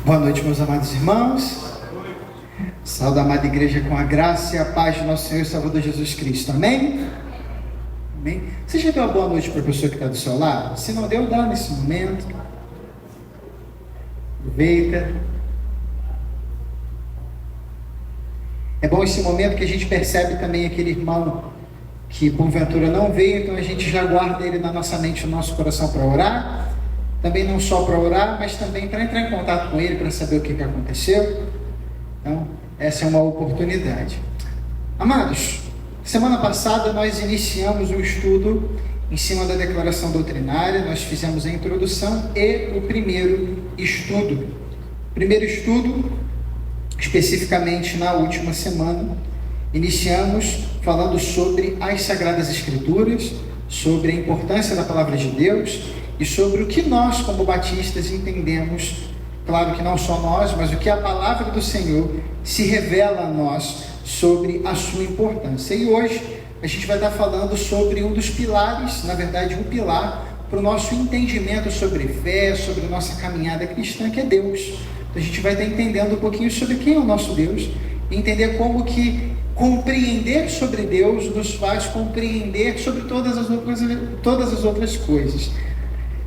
Boa noite, meus amados irmãos. Saúde a amada igreja com a graça e a paz de nosso Senhor e Salvador Jesus Cristo. Amém? Amém? Você já deu uma boa noite para a pessoa que está do seu lado? Se não deu, dá nesse momento. Aproveita. É bom esse momento que a gente percebe também aquele irmão que porventura não veio, então a gente já guarda ele na nossa mente, no nosso coração para orar. Também não só para orar, mas também para entrar em contato com ele, para saber o que aconteceu. Então, essa é uma oportunidade. Amados, semana passada nós iniciamos um estudo em cima da declaração doutrinária. Nós fizemos a introdução e o primeiro estudo. Primeiro estudo, especificamente na última semana, iniciamos falando sobre as Sagradas Escrituras, sobre a importância da Palavra de Deus e sobre o que nós, como batistas, entendemos. Claro que não só nós, mas o que a Palavra do Senhor se revela a nós sobre a sua importância. E hoje a gente vai estar falando sobre um dos pilares, na verdade um pilar, para o nosso entendimento sobre fé, sobre a nossa caminhada cristã, que é Deus. Então a gente vai estar entendendo um pouquinho sobre quem é o nosso Deus, e entender como que compreender sobre Deus nos faz compreender sobre todas as outras coisas.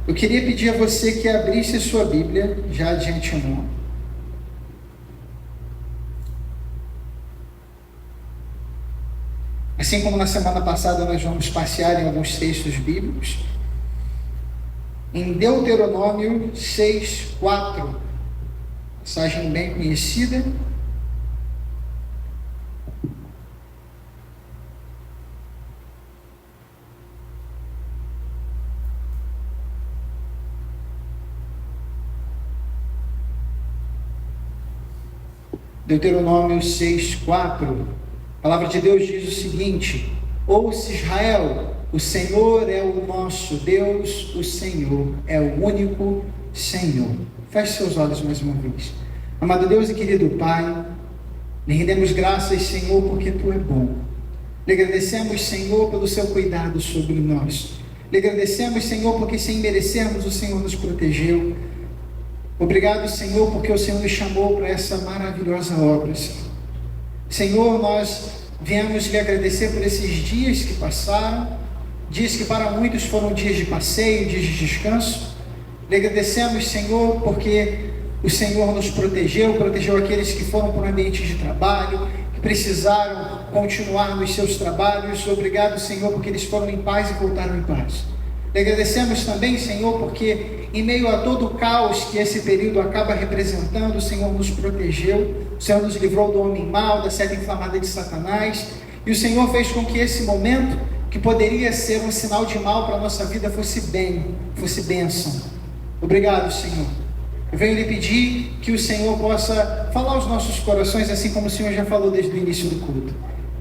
Eu queria pedir a você que abrisse a sua Bíblia já de antemão. Assim como na semana passada nós vamos passear em alguns textos bíblicos, em Deuteronômio 6:4, passagem bem conhecida. Deuteronômio 6:4, a palavra de Deus diz o seguinte: ouça Israel, o Senhor é o nosso Deus, o Senhor é o único Senhor. Feche seus olhos mais uma vez. Amado Deus e querido Pai, lhe rendemos graças, Senhor, porque Tu é bom. Lhe agradecemos, Senhor, pelo Seu cuidado sobre nós. Lhe agradecemos, Senhor, porque sem merecermos o Senhor nos protegeu. Obrigado, Senhor, porque o Senhor nos chamou para essa maravilhosa obra. Senhor, nós viemos lhe agradecer por esses dias que passaram, dias que para muitos foram dias de passeio, dias de descanso. Lhe agradecemos, Senhor, porque o Senhor nos protegeu aqueles que foram para o ambiente de trabalho, que precisaram continuar nos seus trabalhos. Obrigado, Senhor, porque eles foram em paz e voltaram em paz. Lhe agradecemos também, Senhor, porque em meio a todo o caos que esse período acaba representando, o Senhor nos protegeu, o Senhor nos livrou do homem mau, da seta inflamada de Satanás, e o Senhor fez com que esse momento, que poderia ser um sinal de mal para a nossa vida, fosse bênção. Obrigado, Senhor. Eu venho lhe pedir que o Senhor possa falar aos nossos corações, assim como o Senhor já falou desde o início do culto.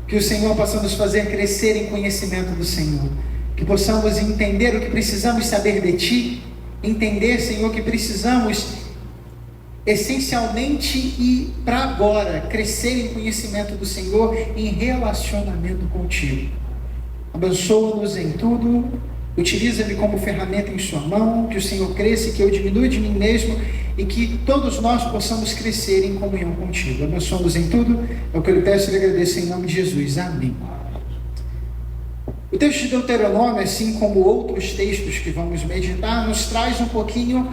Que o Senhor possa nos fazer crescer em conhecimento do Senhor. Que possamos entender o que precisamos saber de Ti, entender, Senhor, que precisamos essencialmente e para agora crescer em conhecimento do Senhor, em relacionamento contigo. Abençoa-nos em tudo, utiliza-me como ferramenta em sua mão, que o Senhor cresça, que eu diminua de mim mesmo e que todos nós possamos crescer em comunhão contigo. Abençoa-nos em tudo, é o que eu lhe peço e lhe agradeço em nome de Jesus. Amém. O texto de Deuteronômio, assim como outros textos que vamos meditar, nos traz um pouquinho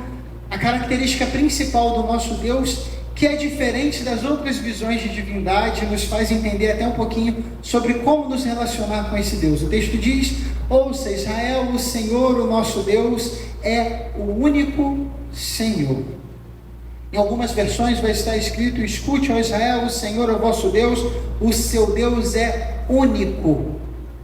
a característica principal do nosso Deus, que é diferente das outras visões de divindade, nos faz entender até um pouquinho sobre como nos relacionar com esse Deus. O texto diz: ouça Israel, o Senhor, o nosso Deus, é o único Senhor. Em algumas versões vai estar escrito: escute, ó Israel, o Senhor é o vosso Deus, o seu Deus é único.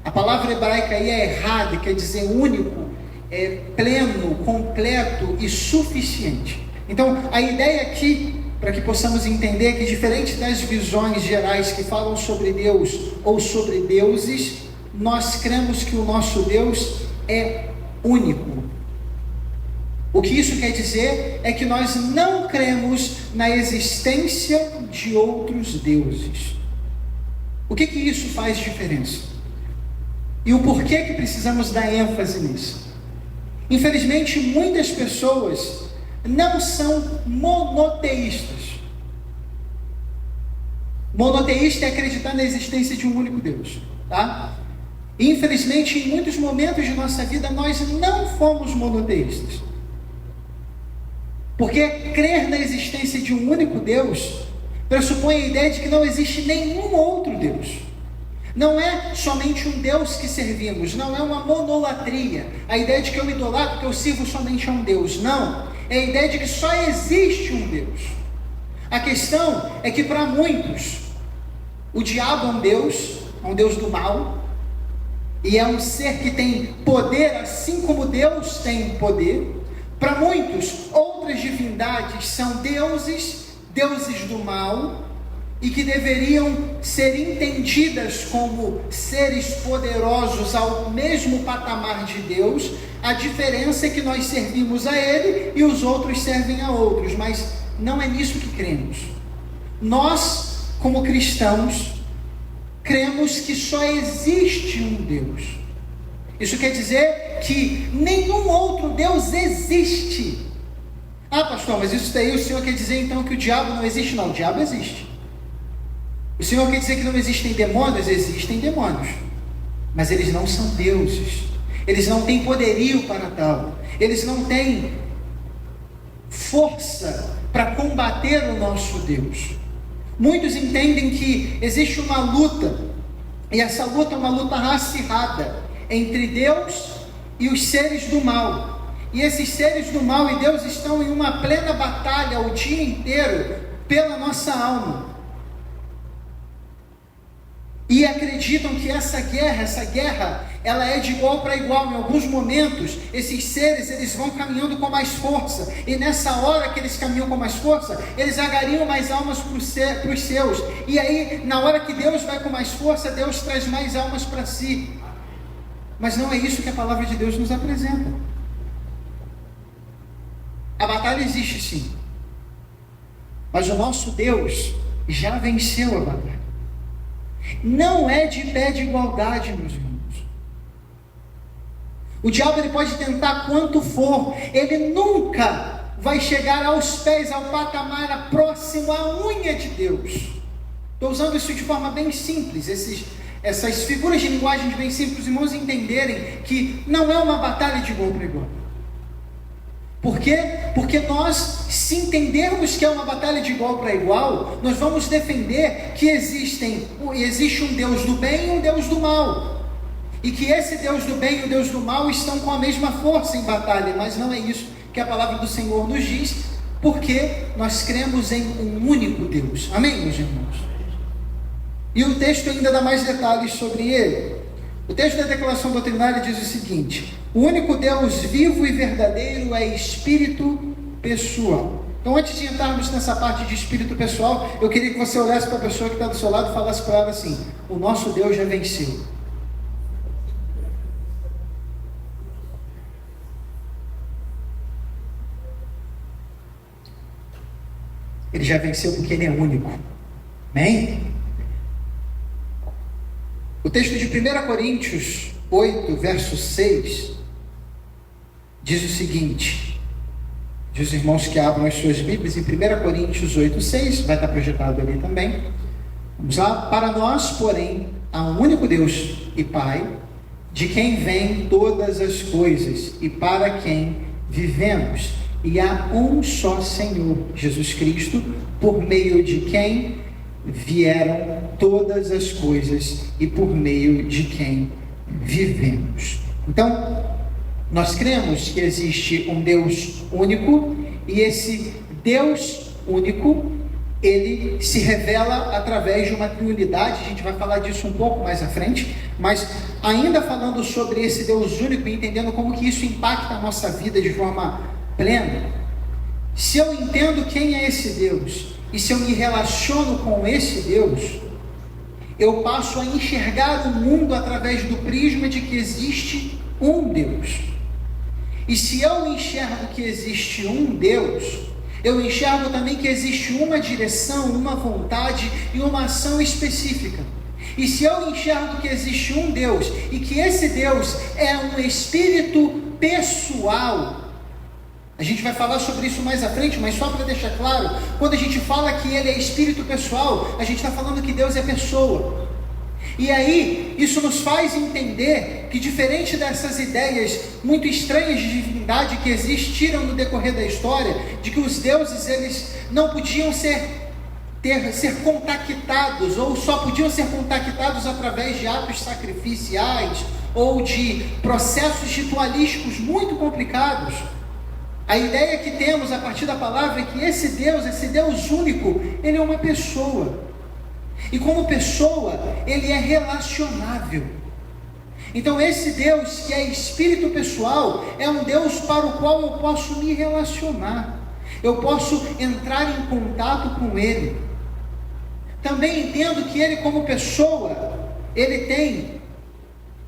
A palavra hebraica aí é errada, quer dizer único, é pleno, completo e suficiente. Então, a ideia aqui, para que possamos entender que diferente das visões gerais que falam sobre Deus ou sobre deuses, nós cremos que o nosso Deus é único. O que isso quer dizer é que nós não cremos na existência de outros deuses. O que isso faz diferença? E o porquê que precisamos dar ênfase nisso? Infelizmente, muitas pessoas não são monoteístas. Monoteísta é acreditar na existência de um único Deus, tá? Infelizmente, em muitos momentos de nossa vida, nós não fomos monoteístas. Porque crer na existência de um único Deus pressupõe a ideia de que não existe nenhum outro Deus. Não é somente um Deus que servimos, não é uma monolatria, a ideia de que eu idolatro, que eu sirvo somente a um Deus. Não, é a ideia de que só existe um Deus. A questão é que para muitos, o diabo é um Deus do mal, e é um ser que tem poder, assim como Deus tem poder. Para muitos, outras divindades são deuses do mal, e que deveriam ser entendidas como seres poderosos ao mesmo patamar de Deus. A diferença é que nós servimos a Ele e os outros servem a outros, mas não é nisso que cremos. Nós, como cristãos, cremos que só existe um Deus. Isso quer dizer que nenhum outro Deus existe. Ah, pastor, mas isso daí o senhor quer dizer então que o diabo não existe? Não, o diabo existe. O Senhor quer dizer que não existem demônios? Existem demônios, mas eles não são deuses, eles não têm poderio para tal, eles não têm força para combater o nosso Deus. Muitos entendem que existe uma luta, e essa luta é uma luta acirrada entre Deus e os seres do mal, e esses seres do mal e Deus estão em uma plena batalha o dia inteiro pela nossa alma. E acreditam que essa guerra, ela é de igual para igual. Em alguns momentos, esses seres, eles vão caminhando com mais força, e nessa hora que eles caminham com mais força, eles agariam mais almas para os seus, e aí, na hora que Deus vai com mais força, Deus traz mais almas para si. Mas não é isso que a palavra de Deus nos apresenta. A batalha existe sim, mas o nosso Deus já venceu a batalha. Não é de pé de igualdade, meus irmãos. O diabo ele pode tentar quanto for, ele nunca vai chegar aos pés, ao patamar próximo à unha de Deus. Estou usando isso de forma bem simples, essas figuras de linguagem bem simples, os irmãos entenderem que não é uma batalha de igual para igual. Por quê? Porque nós, se entendermos que é uma batalha de igual para igual, nós vamos defender que existe um Deus do bem e um Deus do mal, e que esse Deus do bem e o Deus do mal estão com a mesma força em batalha, mas não é isso que a palavra do Senhor nos diz, porque nós cremos em um único Deus. Amém, meus irmãos? E o texto ainda dá mais detalhes sobre ele. O texto da declaração doutrinária diz o seguinte: o único Deus vivo e verdadeiro é espírito pessoal. Então, antes de entrarmos nessa parte de espírito pessoal, eu queria que você olhasse para a pessoa que está do seu lado e falasse para ela assim: o nosso Deus já venceu. Ele já venceu porque Ele é único. Amém? O texto de 1 Coríntios 8, verso 6, diz o seguinte, diz os irmãos que abram as suas Bíblias, em 1 Coríntios 8, 6, vai estar projetado ali também. Vamos lá. Para nós, porém, há um único Deus e Pai, de quem vêm todas as coisas, e para quem vivemos, e há um só Senhor, Jesus Cristo, por meio de quem vieram todas as coisas e por meio de quem vivemos. Então, nós cremos que existe um Deus único, e esse Deus único, ele se revela através de uma triunidade. A gente vai falar disso um pouco mais à frente, mas ainda falando sobre esse Deus único e entendendo como que isso impacta a nossa vida de forma plena. Se eu entendo quem é esse Deus, e se eu me relaciono com esse Deus, eu passo a enxergar o mundo através do prisma de que existe um Deus. E se eu enxergo que existe um Deus, eu enxergo também que existe uma direção, uma vontade e uma ação específica. E se eu enxergo que existe um Deus, e que esse Deus é um espírito pessoal, A gente vai falar sobre isso mais à frente, mas só para deixar claro, quando a gente fala que ele é espírito pessoal, a gente está falando que Deus é pessoa. E aí, isso nos faz entender que, diferente dessas ideias muito estranhas de divindade que existiram no decorrer da história, de que os deuses eles não podiam ser contactados, ou só podiam ser contactados através de atos sacrificiais, ou de processos ritualísticos muito complicados. A ideia que temos a partir da palavra é que esse Deus único, ele é uma pessoa. E como pessoa, ele é relacionável. Então esse Deus que é espírito pessoal, é um Deus para o qual eu posso me relacionar. Eu posso entrar em contato com ele. Também entendo que ele como pessoa, ele tem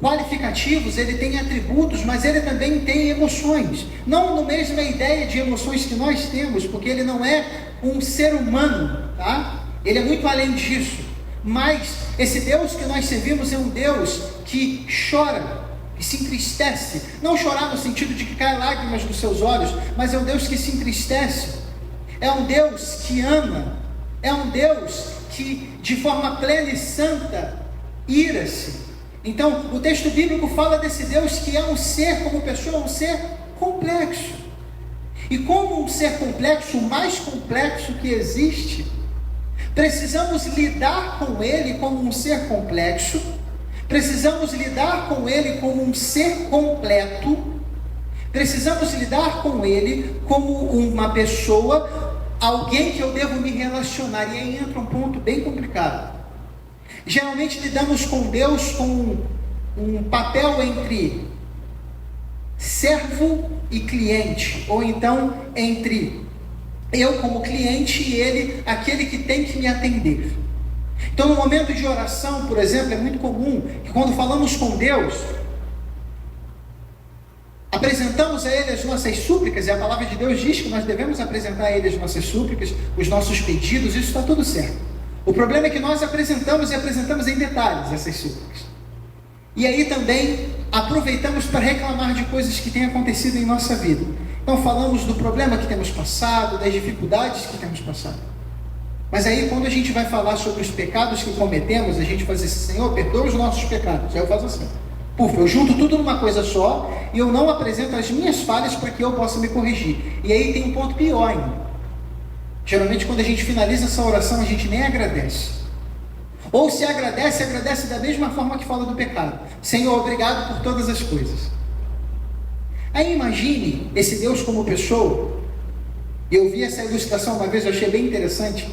qualificativos, ele tem atributos, mas ele também tem emoções. Não na mesma ideia de emoções que nós temos, porque ele não é um ser humano, tá? Ele é muito além disso. Mas esse Deus que nós servimos é um Deus que chora, que se entristece. Não chorar no sentido de que caem lágrimas dos seus olhos, mas é um Deus que se entristece. É um Deus que ama. É um Deus que de forma plena e santa ira-se. Então o texto bíblico fala desse Deus que é um ser, como pessoa, um ser complexo. E como um ser complexo, o mais complexo que existe, precisamos lidar com ele como um ser complexo, precisamos lidar com ele como um ser completo, precisamos lidar com ele como uma pessoa, alguém que eu devo me relacionar. E aí entra um ponto bem complicado. Geralmente lidamos com Deus com um papel entre servo e cliente, ou então entre eu como cliente e ele, aquele que tem que me atender. Então no momento de oração, por exemplo, é muito comum que quando falamos com Deus, apresentamos a ele as nossas súplicas, e a palavra de Deus diz que nós devemos apresentar a ele as nossas súplicas, os nossos pedidos, isso está tudo certo. O problema é que nós apresentamos em detalhes essas súplicas. E aí também aproveitamos para reclamar de coisas que têm acontecido em nossa vida. Então falamos do problema que temos passado, das dificuldades que temos passado. Mas aí quando a gente vai falar sobre os pecados que cometemos, a gente faz assim: Senhor, perdoa os nossos pecados. Aí eu faço assim, eu junto tudo numa coisa só, e eu não apresento as minhas falhas para que eu possa me corrigir. E aí tem um ponto pior ainda. Geralmente quando a gente finaliza essa oração, a gente nem agradece. Ou se agradece, agradece da mesma forma que fala do pecado: Senhor, obrigado por todas as coisas. Aí imagine esse Deus como pessoa. Eu vi essa ilustração uma vez, eu achei bem interessante.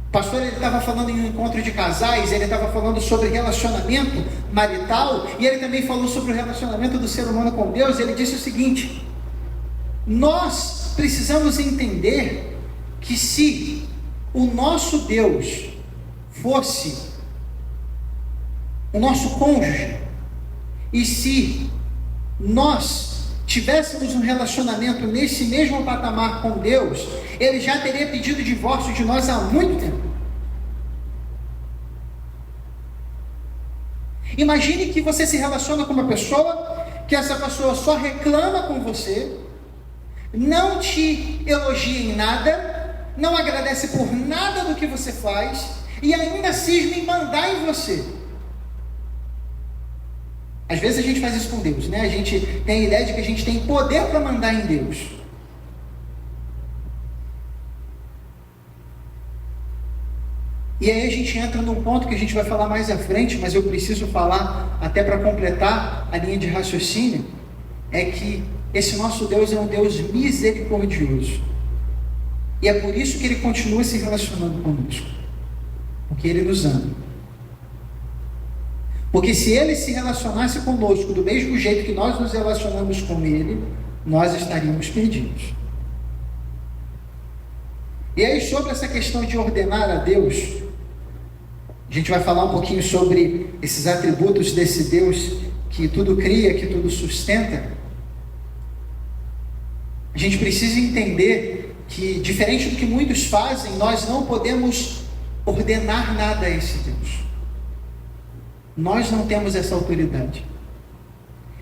O pastor estava falando em um encontro de casais, ele estava falando sobre relacionamento marital, e ele também falou sobre o relacionamento do ser humano com Deus. Ele disse o seguinte: nós precisamos entender que se o nosso Deus fosse o nosso cônjuge, e se nós tivéssemos um relacionamento nesse mesmo patamar com Deus, ele já teria pedido divórcio de nós há muito tempo. Imagine que você se relaciona com uma pessoa, que essa pessoa só reclama com você, não te elogia em nada, não agradece por nada do que você faz, e ainda cisma em mandar em você. Às vezes a gente faz isso com Deus, né? A gente tem a ideia de que a gente tem poder para mandar em Deus. E aí a gente entra num ponto que a gente vai falar mais à frente, mas eu preciso falar até para completar a linha de raciocínio, é que esse nosso Deus é um Deus misericordioso. E é por isso que Ele continua se relacionando conosco, porque Ele nos ama. Porque se Ele se relacionasse conosco do mesmo jeito que nós nos relacionamos com Ele, nós estaríamos perdidos. E aí, sobre essa questão de ordenar a Deus, a gente vai falar um pouquinho sobre esses atributos desse Deus que tudo cria, que tudo sustenta. A gente precisa entender que, diferente do que muitos fazem, nós não podemos ordenar nada a esse Deus. Nós não temos essa autoridade.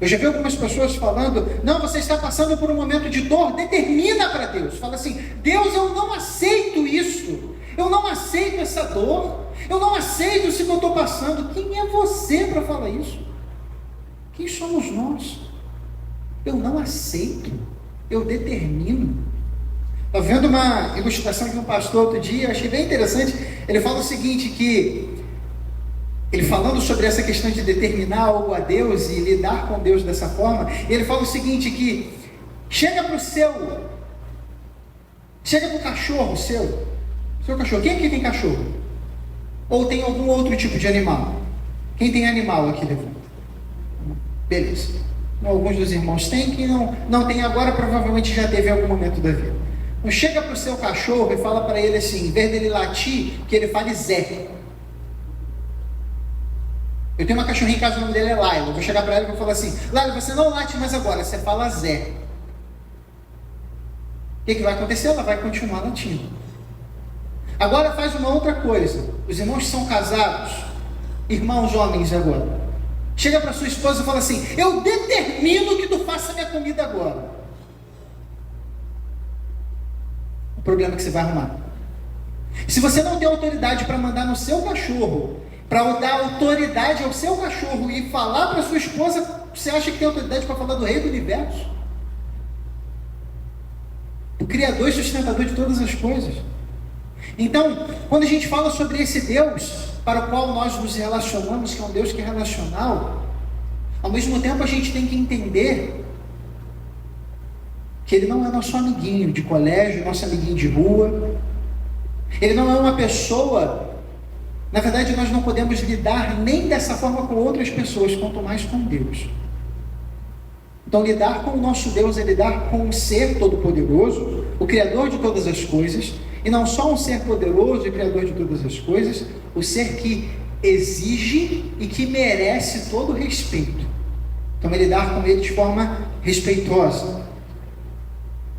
Eu já vi algumas pessoas falando, não, você está passando por um momento de dor, determina para Deus. Fala assim, Deus, eu não aceito isso, eu não aceito essa dor, eu não aceito isso que eu estou passando. Quem é você para falar isso? Quem somos nós? Eu não aceito, eu determino. Estava vendo uma ilustração de um pastor outro dia, eu achei bem interessante. Ele fala o seguinte, que ele falando sobre essa questão de determinar algo a Deus e lidar com Deus dessa forma, ele fala o seguinte, que chega para o cachorro seu cachorro, quem aqui tem cachorro? Ou tem algum outro tipo de animal? Quem tem animal aqui, levanta. Beleza. Alguns dos irmãos têm, quem não tem agora, provavelmente já teve em algum momento da vida. Então chega para o seu cachorro e fala para ele assim, em vez dele latir, que ele fale Zé. Eu tenho uma cachorrinha em casa, o nome dele é Laila. Eu vou chegar para ela e vou falar assim, Laila, você não late mais agora, você fala Zé. O que vai acontecer? Ela vai continuar latindo. Agora faz uma outra coisa. Os irmãos que são casados, irmãos homens agora, chega para sua esposa e fala assim, eu determino que tu faça minha comida agora. O problema é que você vai arrumar. Se você não tem autoridade para mandar no seu cachorro, para dar autoridade ao seu cachorro e falar para sua esposa, você acha que tem autoridade para falar do rei do universo? O Criador e sustentador de todas as coisas. Então, quando a gente fala sobre esse Deus para o qual nós nos relacionamos, que é um Deus que é relacional, ao mesmo tempo a gente tem que entender que Ele não é nosso amiguinho de colégio, nosso amiguinho de rua. Ele não é uma pessoa. Na verdade, nós não podemos lidar nem dessa forma com outras pessoas, quanto mais com Deus. Então, lidar com o nosso Deus é lidar com um ser todo-poderoso, o Criador de todas as coisas, e não só um ser poderoso e Criador de todas as coisas, o ser que exige e que merece todo o respeito. Então, é lidar com Ele de forma respeitosa.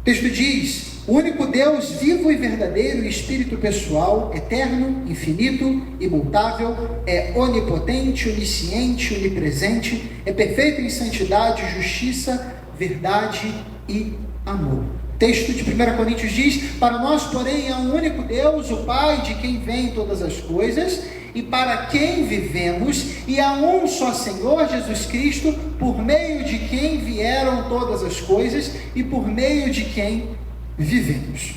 O texto diz, o único Deus vivo e verdadeiro, Espírito pessoal, eterno, infinito, imutável, é onipotente, onisciente, onipresente, é perfeito em santidade, justiça, verdade e amor. O texto de 1 Coríntios diz, para nós, porém, é um único Deus, o Pai, de quem vêm todas as coisas, e para quem vivemos, e há um só Senhor, Jesus Cristo, por meio de quem vieram todas as coisas, e por meio de quem vivemos.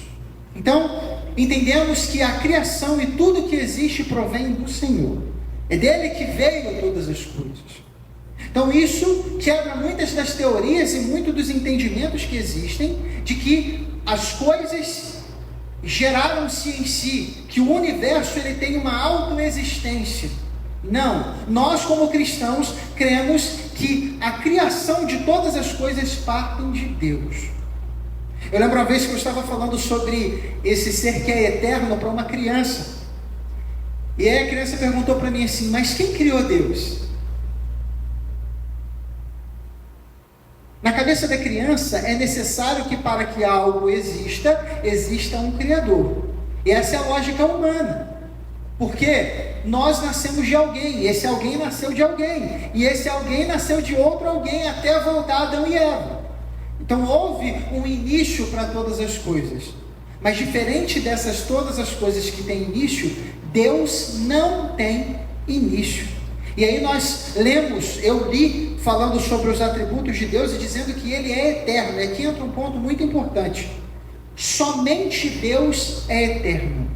Então, entendemos que a criação e tudo que existe provém do Senhor. É dele que veio todas as coisas. Então isso quebra muitas das teorias e muitos dos entendimentos que existem de que as coisas geraram-se em si, que o universo ele tem uma autoexistência. Não, nós como cristãos cremos que a criação de todas as coisas partem de Deus. Eu lembro uma vez que eu estava falando sobre esse ser que é eterno para uma criança. E aí a criança perguntou para mim assim, mas quem criou Deus? Na cabeça da criança é necessário que para que algo exista um Criador. E essa é a lógica humana. Porque nós nascemos de alguém, e esse alguém nasceu de alguém, e esse alguém nasceu de outro alguém até voltar a Adão e Eva. Então houve um início para todas as coisas. Mas diferente dessas todas as coisas que têm início, Deus não tem início. E aí nós lemos, eu li falando sobre os atributos de Deus e dizendo que Ele é eterno. E aqui entra um ponto muito importante. Somente Deus é eterno.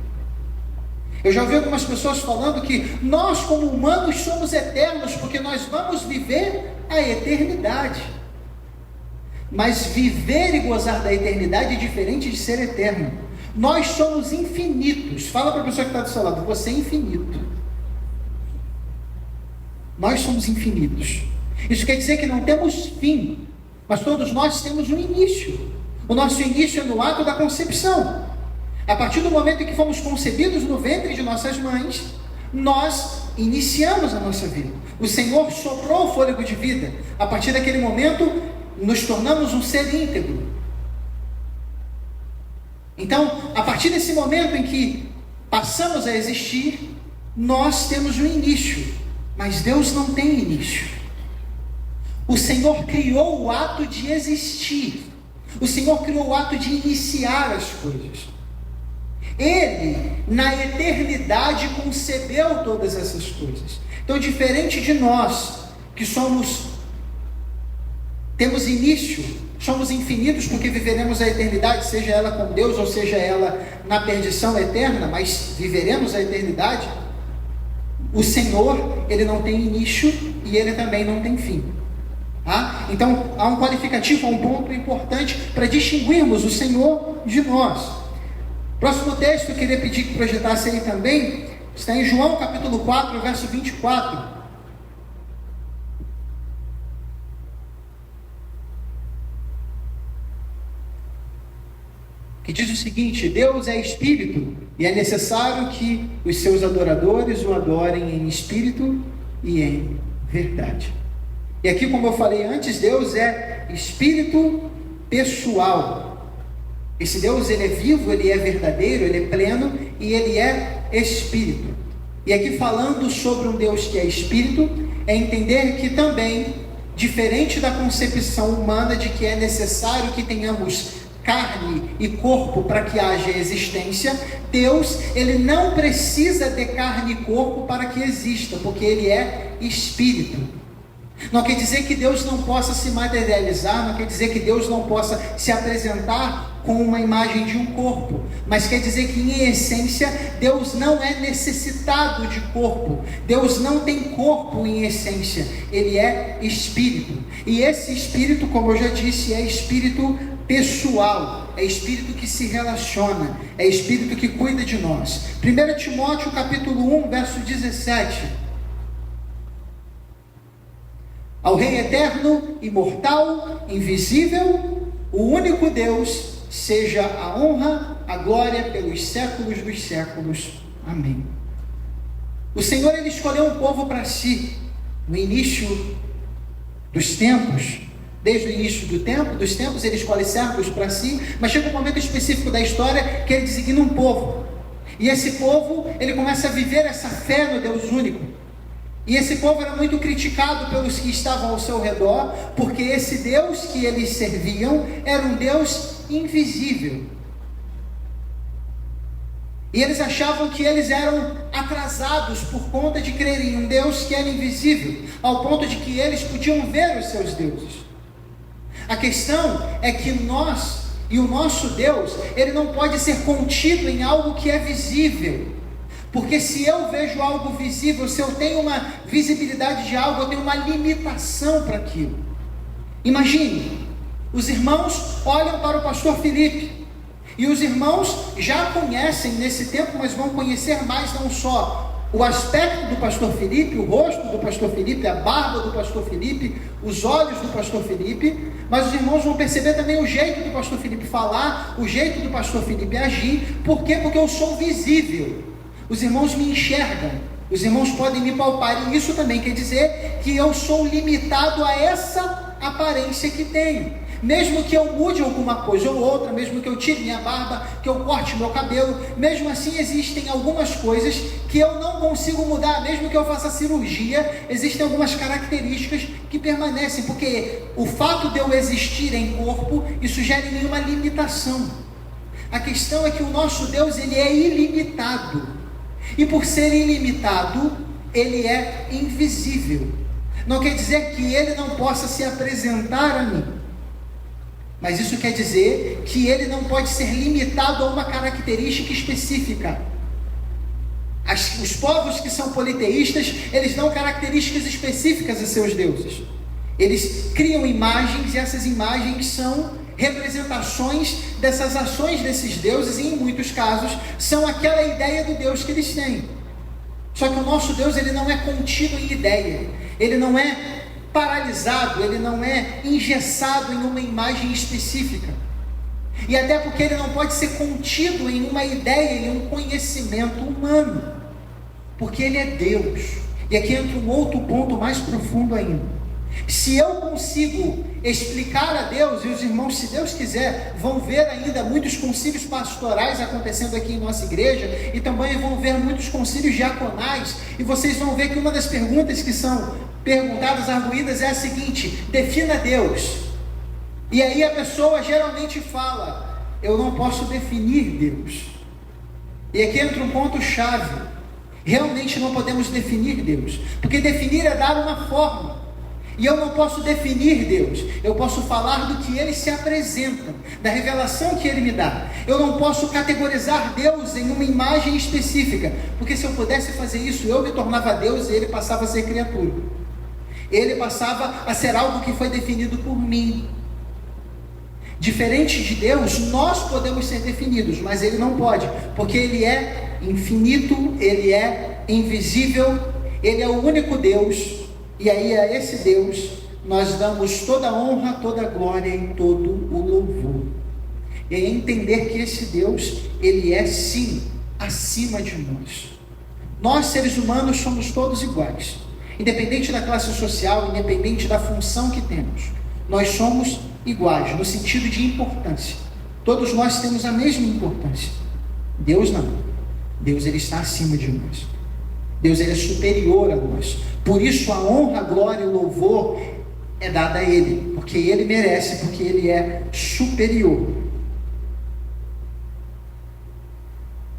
Eu já ouvi algumas pessoas falando que nós como humanos somos eternos porque nós vamos viver a eternidade. Mas viver e gozar da eternidade é diferente de ser eterno. Nós somos infinitos. Fala para a pessoa que está do seu lado, você é infinito. Nós somos infinitos. Isso quer dizer que não temos fim, mas todos nós temos um início. O nosso início é no ato da concepção. A partir do momento em que fomos concebidos no ventre de nossas mães, nós iniciamos a nossa vida. O Senhor soprou o fôlego de vida. A partir daquele momento, nos tornamos um ser íntegro. Então, a partir desse momento em que passamos a existir, nós temos um início, mas Deus não tem início. O Senhor criou o ato de existir. O Senhor criou o ato de iniciar as coisas. Ele, na eternidade, concebeu todas essas coisas. Então, diferente de nós, que temos início, somos infinitos porque viveremos a eternidade, seja ela com Deus ou seja ela na perdição eterna, mas viveremos a eternidade. O Senhor, ele não tem início e ele também não tem fim. Então, há um qualificativo, há um ponto importante para distinguirmos o Senhor de nós. Próximo texto, eu queria pedir que projetasse aí também, está em João capítulo 4, verso 24. Que diz o seguinte: Deus é espírito, e é necessário que os seus adoradores o adorem em espírito e em verdade. E aqui, como eu falei antes, Deus é espírito pessoal. Esse Deus, ele é vivo, ele é verdadeiro, ele é pleno e ele é espírito. E aqui, falando sobre um Deus que é espírito, é entender que também, diferente da concepção humana de que é necessário que tenhamos carne e corpo para que haja existência, Deus, ele não precisa de carne e corpo para que exista, porque ele é espírito. Não quer dizer que Deus não possa se materializar, não quer dizer que Deus não possa se apresentar com uma imagem de um corpo, mas quer dizer que em essência Deus não é necessitado de corpo. Deus não tem corpo em essência, ele é espírito. E esse espírito, como eu já disse, é espírito pessoal, é espírito que se relaciona, é espírito que cuida de nós. 1 Timóteo capítulo 1, verso 17. Ao Rei eterno, imortal, invisível, o único Deus, seja a honra, a glória pelos séculos dos séculos. Amém. O Senhor, ele escolheu um povo para si, no início dos tempos. Desde o início dos tempos, ele escolhe servos para si, mas chega um momento específico da história que ele designa um povo. E esse povo, ele começa a viver essa fé no Deus único. E esse povo era muito criticado pelos que estavam ao seu redor, porque esse Deus que eles serviam era um Deus invisível. E eles achavam que eles eram atrasados por conta de crerem em um Deus que era invisível, ao ponto de que eles podiam ver os seus deuses. A questão é que nós e o nosso Deus, ele não pode ser contido em algo que é visível. Porque se eu vejo algo visível, se eu tenho uma visibilidade de algo, eu tenho uma limitação para aquilo. Imagine, os irmãos olham para o pastor Felipe, e os irmãos já conhecem nesse tempo, mas vão conhecer mais não só o aspecto do pastor Felipe, o rosto do pastor Felipe, a barba do pastor Felipe, os olhos do pastor Felipe, mas os irmãos vão perceber também o jeito do pastor Felipe falar, o jeito do pastor Felipe agir. Por quê? Porque eu sou visível. Os irmãos me enxergam, os irmãos podem me palpar, e isso também quer dizer que eu sou limitado a essa aparência que tenho. Mesmo que eu mude alguma coisa ou outra, mesmo que eu tire minha barba, que eu corte meu cabelo, mesmo assim existem algumas coisas que eu não consigo mudar, mesmo que eu faça cirurgia, existem algumas características que permanecem, porque o fato de eu existir em corpo, isso gera em mim uma limitação. A questão é que o nosso Deus, ele é ilimitado. E por ser ilimitado, ele é invisível. Não quer dizer que ele não possa se apresentar a mim, mas isso quer dizer que ele não pode ser limitado a uma característica específica. Os povos que são politeístas, eles dão características específicas a seus deuses. Eles criam imagens, e essas imagens são representações dessas ações desses deuses, e em muitos casos são aquela ideia do Deus que eles têm. Só que o nosso Deus, ele não é contido em ideia, ele não é paralisado, ele não é engessado em uma imagem específica, e até porque ele não pode ser contido em uma ideia, em um conhecimento humano, porque ele é Deus. E aqui entra um outro ponto mais profundo ainda. Se eu consigo explicar a Deus, e os irmãos, se Deus quiser, vão ver ainda muitos concílios pastorais acontecendo aqui em nossa igreja, e também vão ver muitos concílios diaconais, e vocês vão ver que uma das perguntas que são perguntadas, arguídas, é a seguinte: defina Deus. E aí a pessoa geralmente fala: eu não posso definir Deus. E aqui entra um ponto-chave: realmente não podemos definir Deus, porque definir é dar uma forma, e eu não posso definir Deus. Eu posso falar do que Ele se apresenta, da revelação que Ele me dá. Eu não posso categorizar Deus em uma imagem específica, porque se eu pudesse fazer isso, eu me tornava Deus e Ele passava a ser criatura. Ele passava a ser algo que foi definido por mim. Diferente de Deus, nós podemos ser definidos, mas Ele não pode, porque Ele é infinito, Ele é invisível, Ele é o único Deus, e aí a esse Deus nós damos toda a honra, toda a glória e todo o louvor. E aí entender que esse Deus, Ele é sim acima de nós. Nós, seres humanos, somos todos iguais, independente da classe social, independente da função que temos. Nós somos iguais, no sentido de importância. Todos nós temos a mesma importância. Deus não. Deus, Ele está acima de nós. Deus, Ele é superior a nós. Por isso a honra, a glória e o louvor é dada a Ele, porque Ele merece, porque Ele é superior.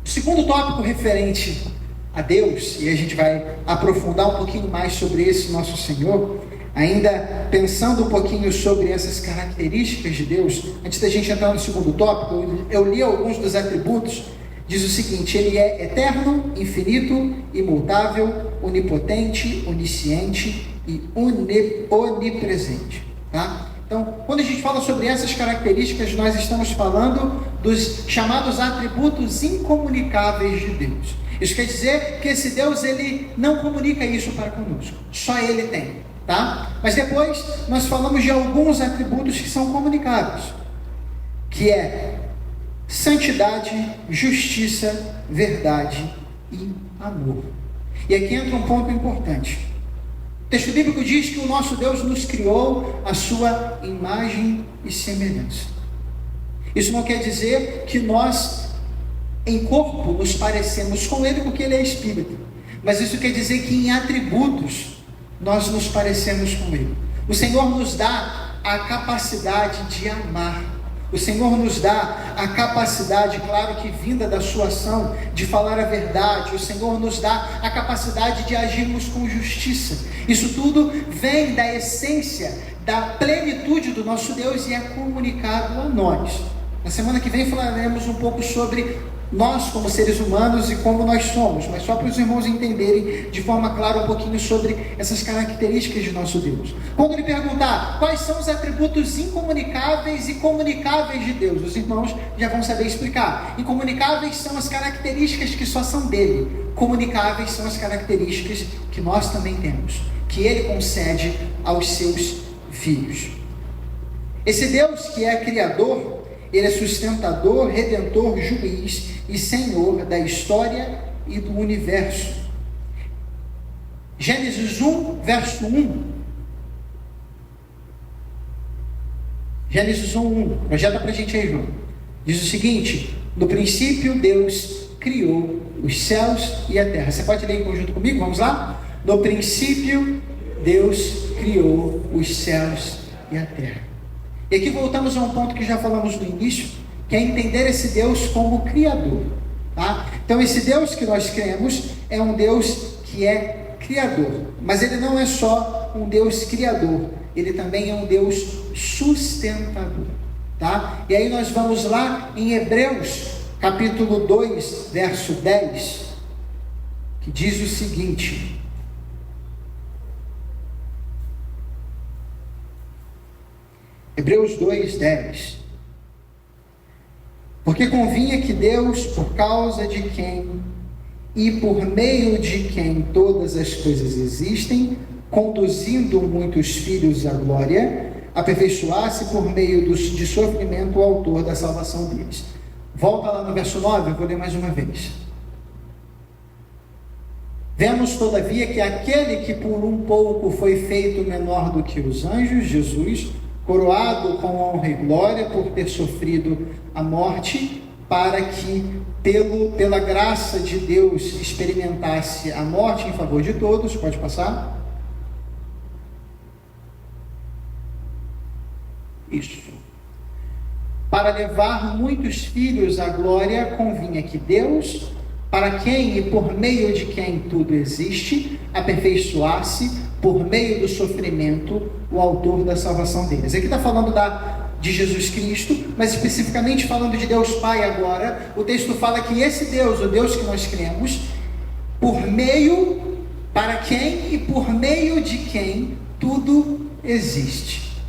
O segundo tópico referente a Deus, e a gente vai aprofundar um pouquinho mais sobre esse nosso Senhor, ainda pensando um pouquinho sobre essas características de Deus. Antes da gente entrar no segundo tópico, eu li alguns dos atributos. Diz o seguinte: Ele é eterno, infinito, imutável, onipotente, onisciente e onipresente. Tá? Então, quando a gente fala sobre essas características, nós estamos falando dos chamados atributos incomunicáveis de Deus. Isso quer dizer que esse Deus, Ele não comunica isso para conosco, só Ele tem. Tá? Mas depois nós falamos de alguns atributos que são comunicáveis, que é santidade, justiça, verdade e amor. E aqui entra um ponto importante. O texto bíblico diz que o nosso Deus nos criou à sua imagem e semelhança. Isso não quer dizer que nós em corpo nos parecemos com Ele, porque Ele é Espírito, mas isso quer dizer que em atributos nós nos parecemos com Ele. O Senhor nos dá a capacidade de amar. O Senhor nos dá a capacidade, claro que vinda da sua ação, de falar a verdade. O Senhor nos dá a capacidade de agirmos com justiça. Isso tudo vem da essência, da plenitude do nosso Deus e é comunicado a nós. Na semana que vem falaremos um pouco sobre nós como seres humanos e como nós somos, mas só para os irmãos entenderem de forma clara um pouquinho sobre essas características de nosso Deus. Quando ele perguntar quais são os atributos incomunicáveis e comunicáveis de Deus, os irmãos já vão saber explicar. Incomunicáveis são as características que só são dele, comunicáveis são as características que nós também temos, que ele concede aos seus filhos. Esse Deus que é criador, Ele é sustentador, redentor, juiz e senhor da história e do universo. Gênesis 1, verso 1. Gênesis 1, 1. Projeta para a gente aí, João. Diz o seguinte: no princípio Deus criou os céus e a terra. Você pode ler em conjunto comigo? Vamos lá? No princípio Deus criou os céus e a terra. E aqui voltamos a um ponto que já falamos no início, que é entender esse Deus como Criador. Tá? Então esse Deus que nós cremos é um Deus que é Criador. Mas Ele não é só um Deus Criador, Ele também é um Deus sustentador. Tá? E aí nós vamos lá em Hebreus, capítulo 2, verso 10, que diz o seguinte: Hebreus 2, 10. Porque convinha que Deus, por causa de quem e por meio de quem todas as coisas existem, conduzindo muitos filhos à glória, aperfeiçoasse por meio de sofrimento o autor da salvação deles. Volta lá no verso 9, eu vou ler mais uma vez. Vemos, todavia, que aquele que por um pouco foi feito menor do que os anjos, Jesus, coroado com honra e glória por ter sofrido a morte, para que pela graça de Deus experimentasse a morte em favor de todos. Pode passar? isso. Para levar muitos filhos à glória, convinha que Deus, para quem e por meio de quem tudo existe, aperfeiçoasse, por meio do sofrimento, o autor da salvação deles. Aqui está falando de Jesus Cristo, mas especificamente falando de Deus Pai agora. O texto fala que esse Deus, o Deus que nós cremos, por meio, para quem e por meio de quem tudo existe,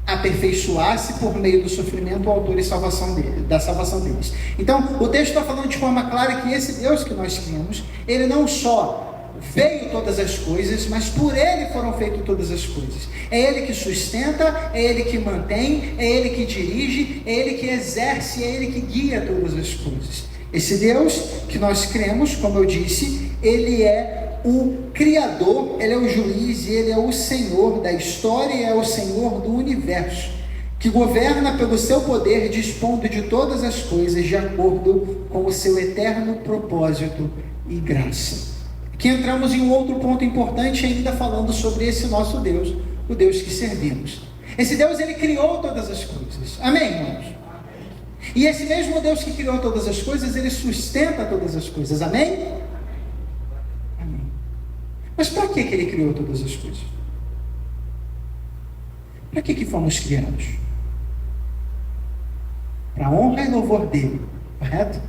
aperfeiçoasse por meio do sofrimento o autor da salvação deles. Então, o texto está falando de forma clara que esse Deus que nós cremos, ele não só veio todas as coisas, mas por ele foram feitas todas as coisas. É ele que sustenta, é ele que mantém, é ele que dirige, é ele que exerce, é ele que guia todas as coisas. Esse Deus que nós cremos, como eu disse, ele é o Criador, ele é o juiz e ele é o Senhor da história e é o Senhor do universo, que governa pelo seu poder, dispondo de todas as coisas de acordo com o seu eterno propósito e graça. Aqui entramos em um outro ponto importante ainda, falando sobre esse nosso Deus, o Deus que servimos. Esse Deus, ele criou todas as coisas. Amém, irmãos? E esse mesmo Deus que criou todas as coisas, ele sustenta todas as coisas. Amém? Amém. Mas para que ele criou todas as coisas? Para que fomos criados? Para a honra e louvor dele, correto?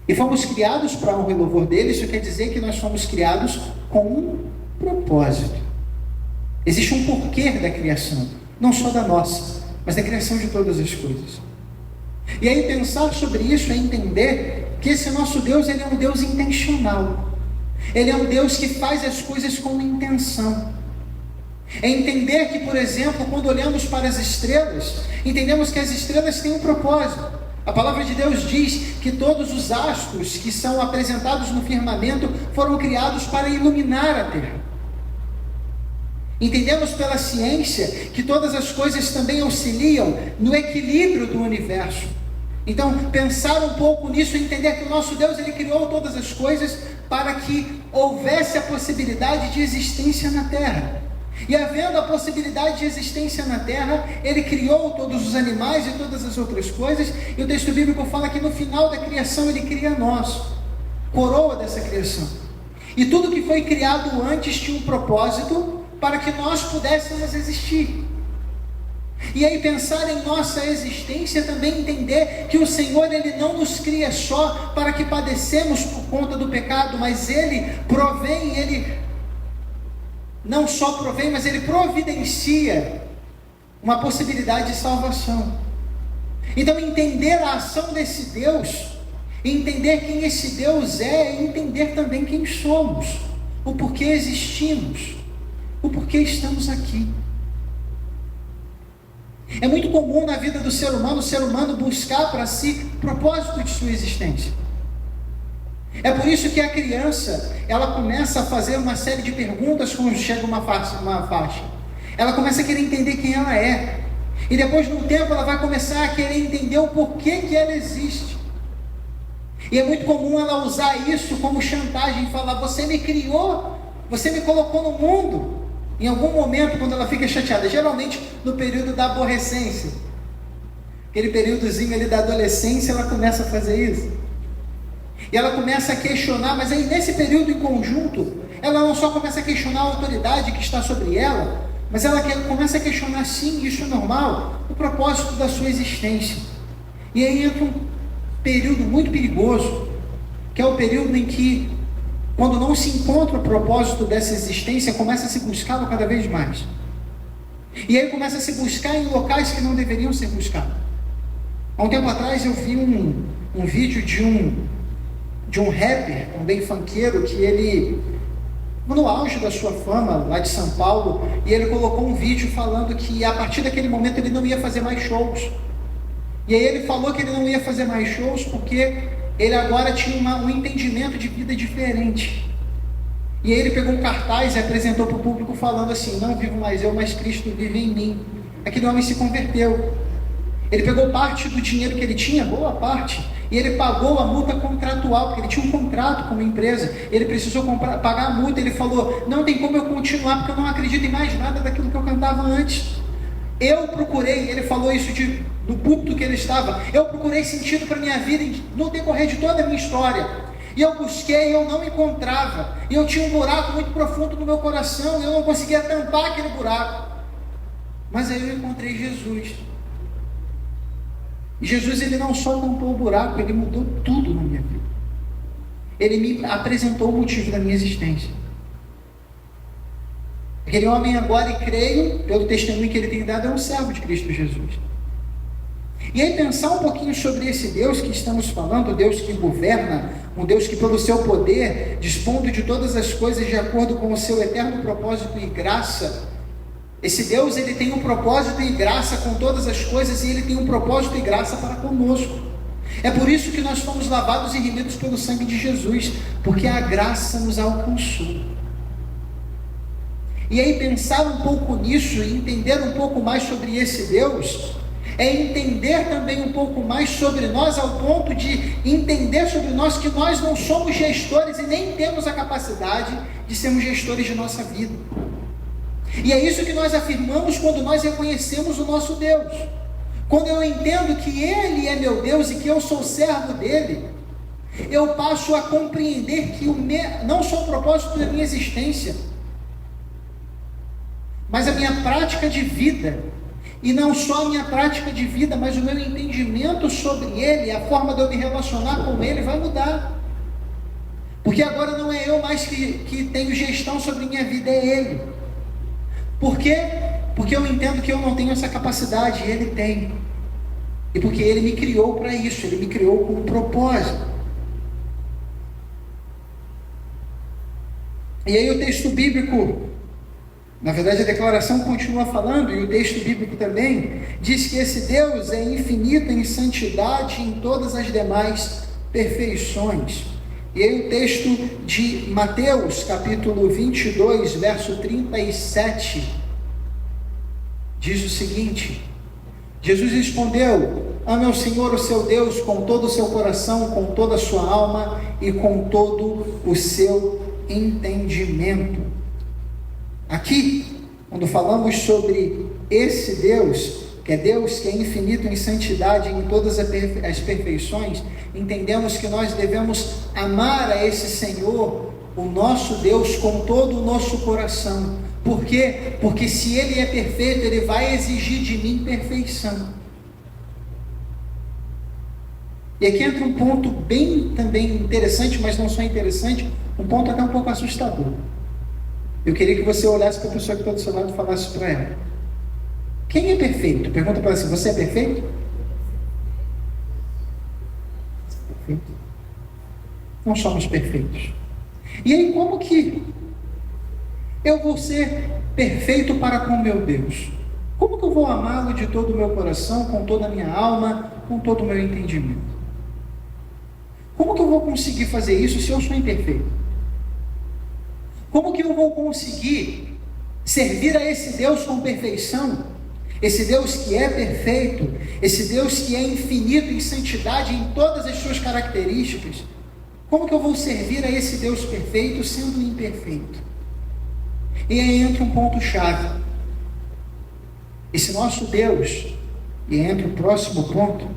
E fomos criados para a honra e louvor dele. Isso quer dizer que nós fomos criados com um propósito. Existe um porquê da criação, não só da nossa, mas da criação de todas as coisas. E aí pensar sobre isso é entender que esse nosso Deus, ele é um Deus intencional. Ele é um Deus que faz as coisas com intenção. É entender que, por exemplo, quando olhamos para as estrelas, entendemos que as estrelas têm um propósito. A palavra de Deus diz que todos os astros que são apresentados no firmamento foram criados para iluminar a terra. Entendemos pela ciência que todas as coisas também auxiliam no equilíbrio do universo. Então, pensar um pouco nisso e entender que o nosso Deus, ele criou todas as coisas para que houvesse a possibilidade de existência na terra. E havendo a possibilidade de existência na terra, ele criou todos os animais e todas as outras coisas, e o texto bíblico fala que no final da criação ele cria nós, coroa dessa criação. E tudo que foi criado antes tinha um propósito para que nós pudéssemos existir. E aí pensar em nossa existência também entender que o Senhor, ele não nos cria só para que padecemos por conta do pecado, mas ele provém, ele não só provém, mas ele providencia uma possibilidade de salvação. Então entender a ação desse Deus, entender quem esse Deus é, e entender também quem somos, o porquê existimos, o porquê estamos aqui. É muito comum na vida do ser humano buscar para si propósito de sua existência. É por isso que a criança, ela começa a fazer uma série de perguntas quando chega uma faixa. Ela começa a querer entender quem ela é. E depois de um tempo ela vai começar a querer entender o porquê que ela existe. E é muito comum ela usar isso como chantagem, falar: você me criou, você me colocou no mundo. Em algum momento, quando ela fica chateada, geralmente no período da aborrecência, aquele períodozinho ali da adolescência, ela começa a fazer isso. E ela começa a questionar, mas aí nesse período em conjunto, ela não só começa a questionar a autoridade que está sobre ela, mas ela começa a questionar, sim, isso é normal, o propósito da sua existência. E aí entra um período muito perigoso, que é o período em que, quando não se encontra o propósito dessa existência, começa a se buscá-lo cada vez mais. E aí começa a se buscar em locais que não deveriam ser buscados. Há um tempo atrás eu vi um vídeo de um rapper, um bem funkeiro, que ele, no auge da sua fama, lá de São Paulo, e ele colocou um vídeo falando que a partir daquele momento ele não ia fazer mais shows. E aí ele falou que ele não ia fazer mais shows porque ele agora tinha um entendimento de vida diferente. E aí ele pegou um cartaz e apresentou para o público falando assim: não vivo mais eu, mas Cristo vive em mim. Aquele homem se converteu. Ele pegou parte do dinheiro que ele tinha, boa parte, e ele pagou a multa contratual, porque ele tinha um contrato com uma empresa. Ele precisou pagar a multa. Ele falou: não tem como eu continuar, porque eu não acredito em mais nada daquilo que eu cantava antes. Eu procurei, ele falou isso no púlpito que ele estava, eu procurei sentido para a minha vida no decorrer de toda a minha história. E eu busquei, eu não encontrava. E eu tinha um buraco muito profundo no meu coração, e eu não conseguia tampar aquele buraco. Mas aí eu encontrei Jesus. E Jesus, ele não só tampou o buraco, ele mudou tudo na minha vida. Ele me apresentou o motivo da minha existência. Aquele homem agora, e creio, pelo testemunho que ele tem dado, é um servo de Cristo Jesus. E aí pensar um pouquinho sobre esse Deus que estamos falando, o Deus que governa, um Deus que pelo seu poder, dispondo de todas as coisas de acordo com o seu eterno propósito e graça. Esse Deus, ele tem um propósito e graça com todas as coisas, e ele tem um propósito e graça para conosco. É por isso que nós fomos lavados e remidos pelo sangue de Jesus, porque a graça nos alcançou. E aí pensar um pouco nisso e entender um pouco mais sobre esse Deus, é entender também um pouco mais sobre nós, ao ponto de entender sobre nós que nós não somos gestores e nem temos a capacidade de sermos gestores de nossa vida. E é isso que nós afirmamos quando nós reconhecemos o nosso Deus. Quando eu entendo que Ele é meu Deus e que eu sou servo dEle, eu passo a compreender que não só o propósito da minha existência, mas a minha prática de vida, e não só a minha prática de vida, mas o meu entendimento sobre Ele, a forma de eu me relacionar com Ele vai mudar. Porque agora não é eu mais que tenho gestão sobre minha vida, é Ele. Por quê? Porque eu entendo que eu não tenho essa capacidade, Ele tem. E porque Ele me criou para isso, Ele me criou com um propósito. E aí o texto bíblico, na verdade a declaração continua falando, e o texto bíblico também, diz que esse Deus é infinito em santidade e em todas as demais perfeições. E aí o texto de Mateus, capítulo 22, verso 37, diz o seguinte: Jesus respondeu: ame ao Senhor o seu Deus com todo o seu coração, com toda a sua alma e com todo o seu entendimento. Aqui, quando falamos sobre esse Deus, que é Deus que é infinito em santidade e em todas as perfeições, entendemos que nós devemos amar a esse Senhor, o nosso Deus, com todo o nosso coração. Por quê? Porque se Ele é perfeito, Ele vai exigir de mim perfeição. E aqui entra um ponto bem também interessante, mas não só interessante, um ponto até um pouco assustador. Eu queria que você olhasse para a pessoa que está do seu lado e falasse para ela: quem é perfeito? Pergunta para ela assim: você é perfeito? Perfeito? Não somos perfeitos. E aí, como que eu vou ser perfeito para com meu Deus? Como que eu vou amá-lo de todo o meu coração, com toda a minha alma, com todo o meu entendimento? Como que eu vou conseguir fazer isso se eu sou imperfeito? Como que eu vou conseguir servir a esse Deus com perfeição? Esse Deus que é perfeito, esse Deus que é infinito em santidade em todas as suas características. Como que eu vou servir a esse Deus perfeito sendo imperfeito? E aí entra um ponto chave. Esse nosso Deus, e entra o próximo ponto,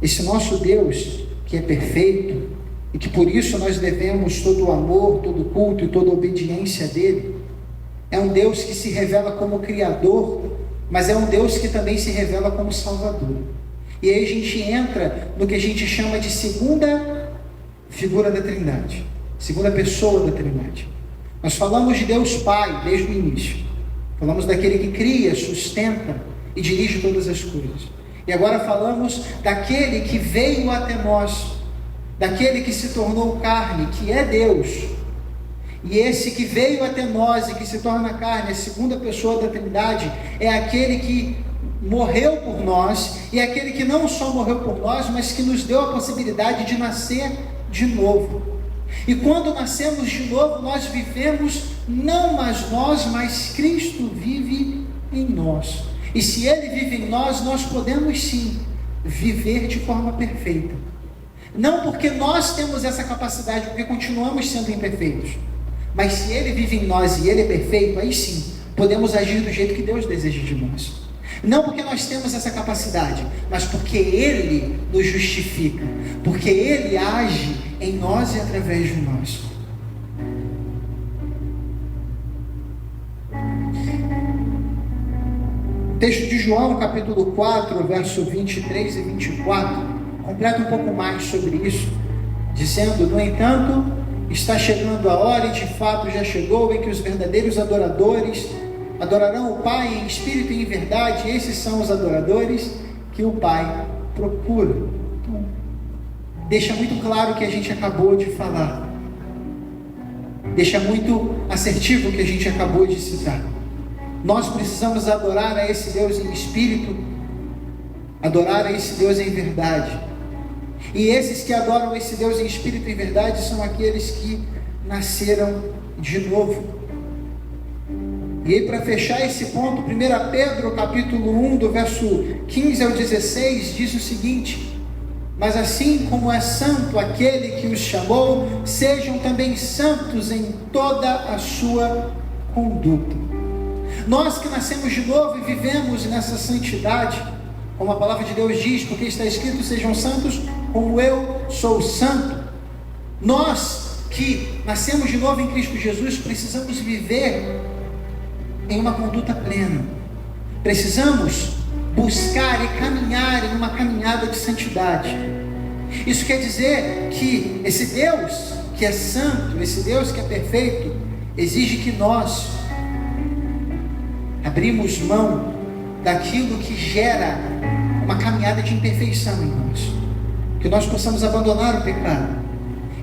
esse nosso Deus que é perfeito, e que por isso nós devemos todo o amor, todo o culto e toda a obediência dele, é um Deus que se revela como Criador, mas é um Deus que também se revela como Salvador. E aí a gente entra no que a gente chama de segunda figura da Trindade, segunda pessoa da Trindade. Nós falamos de Deus Pai desde o início, falamos daquele que cria, sustenta e dirige todas as coisas. E agora falamos daquele que veio até nós, daquele que se tornou carne, que é Deus. E esse que veio até nós e que se torna carne, a segunda pessoa da Trindade, é aquele que morreu por nós, e aquele que não só morreu por nós, mas que nos deu a possibilidade de nascer de novo. E quando nascemos de novo, nós vivemos não mais nós, mas Cristo vive em nós. E se Ele vive em nós, nós podemos sim viver de forma perfeita. Não porque nós temos essa capacidade, porque continuamos sendo imperfeitos, mas se Ele vive em nós e Ele é perfeito, aí sim podemos agir do jeito que Deus deseja de nós. Não porque nós temos essa capacidade, mas porque Ele nos justifica, porque Ele age em nós e através de nós. O texto de João, capítulo 4, verso 23 e 24, completa um pouco mais sobre isso, dizendo: no entanto, está chegando a hora, e de fato já chegou, em que os verdadeiros adoradores adorarão o Pai em espírito e em verdade. Esses são os adoradores que o Pai procura. Então, deixa muito claro o que a gente acabou de falar. Deixa muito assertivo o que a gente acabou de citar. Nós precisamos adorar a esse Deus em espírito, adorar a esse Deus em verdade. E esses que adoram esse Deus em espírito e em verdade são aqueles que nasceram de novo. E aí, para fechar esse ponto, 1 Pedro capítulo 1, do verso 15 ao 16, diz o seguinte: mas assim como é santo aquele que os chamou, sejam também santos em toda a sua conduta. Nós que nascemos de novo e vivemos nessa santidade, como a palavra de Deus diz, porque está escrito: sejam santos como eu sou santo. Nós que nascemos de novo em Cristo Jesus, precisamos viver em uma conduta plena. Precisamos buscar e caminhar em uma caminhada de santidade. Isso quer dizer que esse Deus que é santo, esse Deus que é perfeito, exige que nós abrimos mão daquilo que gera uma caminhada de imperfeição em nós, que nós possamos abandonar o pecado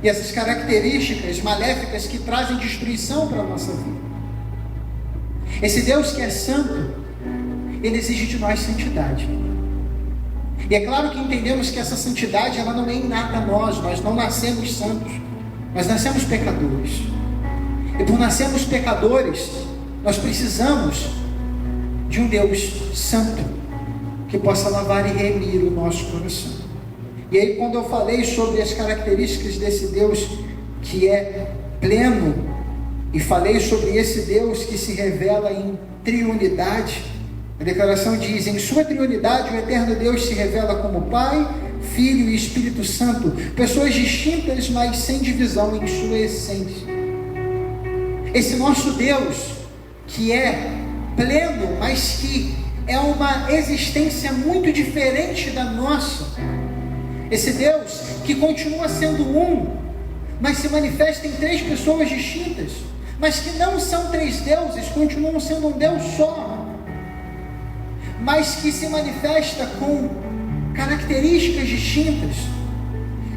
e essas características maléficas que trazem destruição para a nossa vida. Esse Deus que é santo, Ele exige de nós santidade. E é claro que entendemos que essa santidade, ela não é inata a nós não nascemos santos, nós nascemos pecadores. E por nascermos pecadores, nós precisamos de um Deus santo, que possa lavar e remir o nosso coração. E aí, quando eu falei sobre as características desse Deus que é pleno, e falei sobre esse Deus que se revela em triunidade, a declaração diz: em sua triunidade o eterno Deus se revela como Pai, Filho e Espírito Santo, pessoas distintas, mas sem divisão em sua essência. Esse nosso Deus, que é pleno, mas que é uma existência muito diferente da nossa. Esse Deus que continua sendo um, mas se manifesta em três pessoas distintas, mas que não são três deuses, continuam sendo um Deus só, mas que se manifesta com características distintas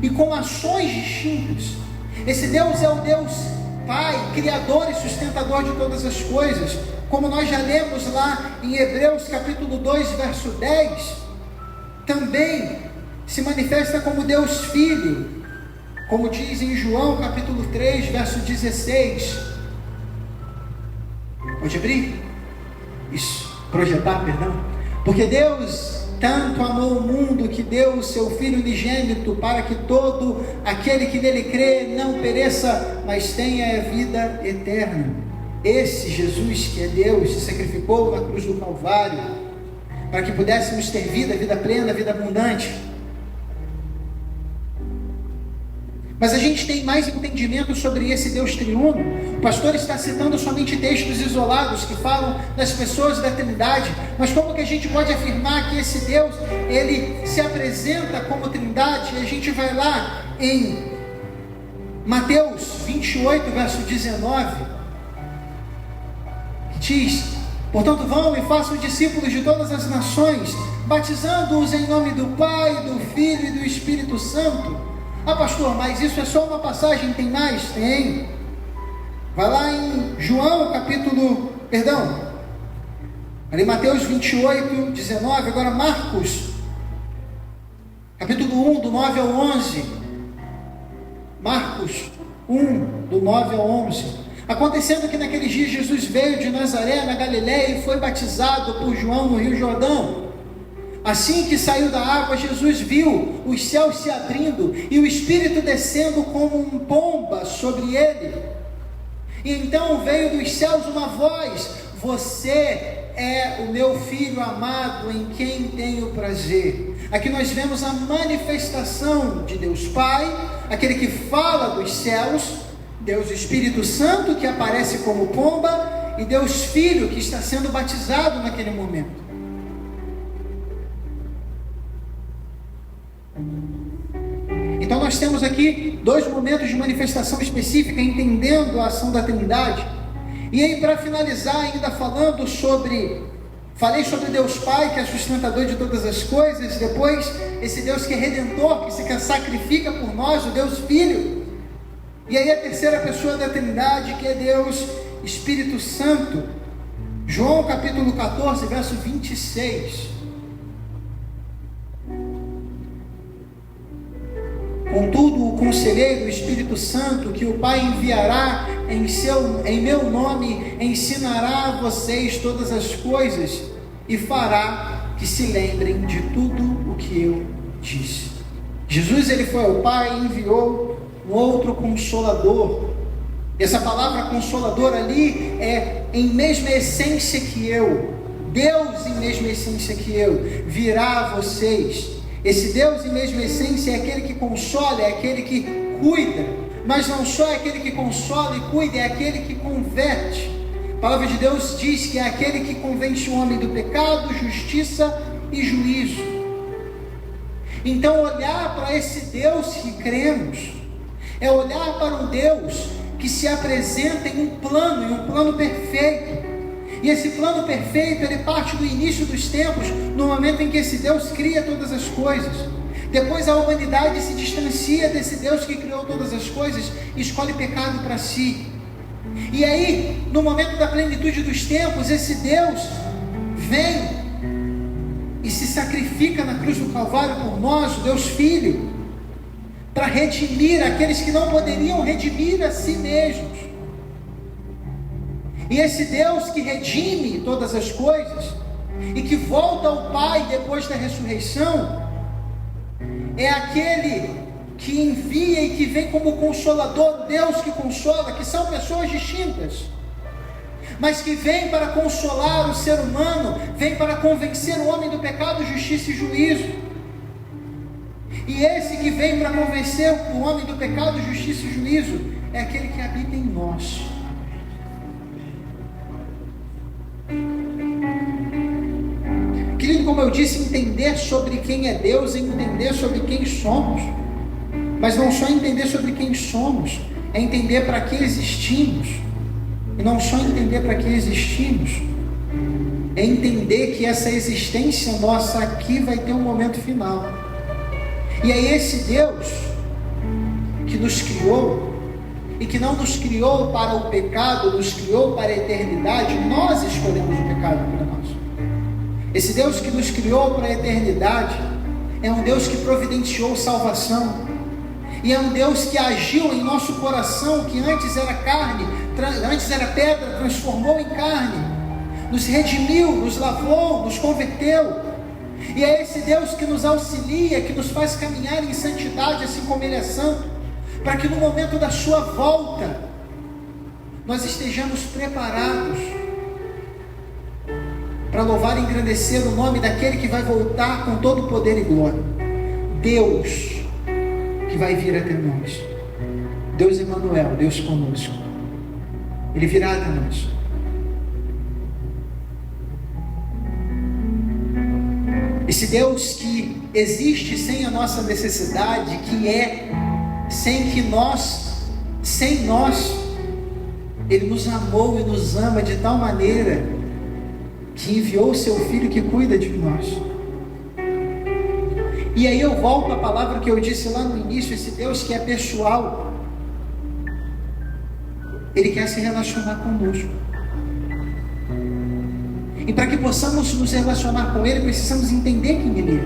e com ações distintas. Esse Deus é o Deus Pai, Criador e sustentador de todas as coisas, como nós já lemos lá em Hebreus capítulo 2, verso 10, também se manifesta como Deus Filho, como diz em João capítulo 3, verso 16. Pode abrir? Isso, projetar, perdão. Porque Deus tanto amou o mundo que deu o seu Filho unigênito, para que todo aquele que nele crê não pereça, mas tenha a vida eterna. Esse Jesus que é Deus se sacrificou na cruz do Calvário, para que pudéssemos ter vida plena, vida abundante. Mas a gente tem mais entendimento sobre esse Deus triuno. O pastor está citando somente textos isolados que falam das pessoas da Trindade. Mas como que a gente pode afirmar que esse Deus, ele se apresenta como Trindade? E a gente vai lá em Mateus 28, verso 19, que diz: portanto vão e façam discípulos de todas as nações, batizando-os em nome do Pai, do Filho e do Espírito Santo. Ah, pastor, mas isso é só uma passagem, tem mais? Tem. Vai lá em João ali Mateus 28, 19, agora Marcos, capítulo 1, do 9 ao 11. Marcos 1, do 9 ao 11. Acontecendo que naqueles dias Jesus veio de Nazaré, na Galiléia, e foi batizado por João no Rio Jordão. Assim que saiu da água, Jesus viu os céus se abrindo e o Espírito descendo como pomba sobre ele. E então veio dos céus uma voz: você é o meu filho amado em quem tenho prazer. Aqui nós vemos a manifestação de Deus Pai, aquele que fala dos céus, Deus Espírito Santo que aparece como pomba, e Deus Filho que está sendo batizado naquele momento. Então nós temos aqui dois momentos de manifestação específica, entendendo a ação da Trindade. E aí, para finalizar, ainda falei sobre Deus Pai, que é sustentador de todas as coisas, depois esse Deus que é redentor, que se sacrifica por nós, o Deus Filho, e aí a terceira pessoa da Trindade, que é Deus Espírito Santo. João capítulo 14, verso 26. Contudo, o Conselheiro, o Espírito Santo, que o Pai enviará em meu nome, ensinará a vocês todas as coisas e fará que se lembrem de tudo o que eu disse. Jesus, ele foi ao Pai e enviou um outro Consolador. Essa palavra Consolador ali é em mesma essência que eu. Deus em mesma essência que eu virá a vocês. Esse Deus em mesma essência é aquele que consola, é aquele que cuida, mas não só é aquele que consola e cuida, é aquele que converte. A palavra de Deus diz que é aquele que convence o homem do pecado, justiça e juízo. Então olhar para esse Deus que cremos, é olhar para um Deus que se apresenta em um plano perfeito. E esse plano perfeito, ele parte do início dos tempos, no momento em que esse Deus cria todas as coisas. Depois a humanidade se distancia desse Deus que criou todas as coisas e escolhe pecado para si. E aí, no momento da plenitude dos tempos, esse Deus vem e se sacrifica na cruz do Calvário por nós, o Deus Filho, para redimir aqueles que não poderiam redimir a si mesmos. E esse Deus que redime todas as coisas e que volta ao Pai depois da ressurreição, é aquele que envia e que vem como Consolador, Deus que consola, que são pessoas distintas, mas que vem para consolar o ser humano, vem para convencer o homem do pecado, justiça e juízo. E esse que vem para convencer o homem do pecado, justiça e juízo, é aquele que habita em nós. Querido, como eu disse, entender sobre quem é Deus é entender sobre quem somos. Mas não só entender sobre quem somos, é entender para que existimos. E não só entender para que existimos, é entender que essa existência nossa aqui vai ter um momento final. E é esse Deus que nos criou, e que não nos criou para o pecado, nos criou para a eternidade. Nós escolhemos o pecado para nós. Esse Deus que nos criou para a eternidade é um Deus que providenciou salvação, e é um Deus que agiu em nosso coração, que antes era carne, antes era pedra, transformou em carne, nos redimiu, nos lavou, nos converteu. E é esse Deus que nos auxilia, que nos faz caminhar em santidade, assim como Ele é santo, para que no momento da sua volta nós estejamos preparados para louvar e engrandecer o nome daquele que vai voltar com todo o poder e glória. Deus que vai vir até nós, Deus Emmanuel, Deus conosco, Ele virá até nós. Esse Deus que existe sem a nossa necessidade, que é sem nós, Ele nos amou e nos ama de tal maneira que enviou o seu Filho que cuida de nós. E aí eu volto à palavra que eu disse lá no início, esse Deus que é pessoal, Ele quer se relacionar conosco. E para que possamos nos relacionar com Ele, precisamos entender quem Ele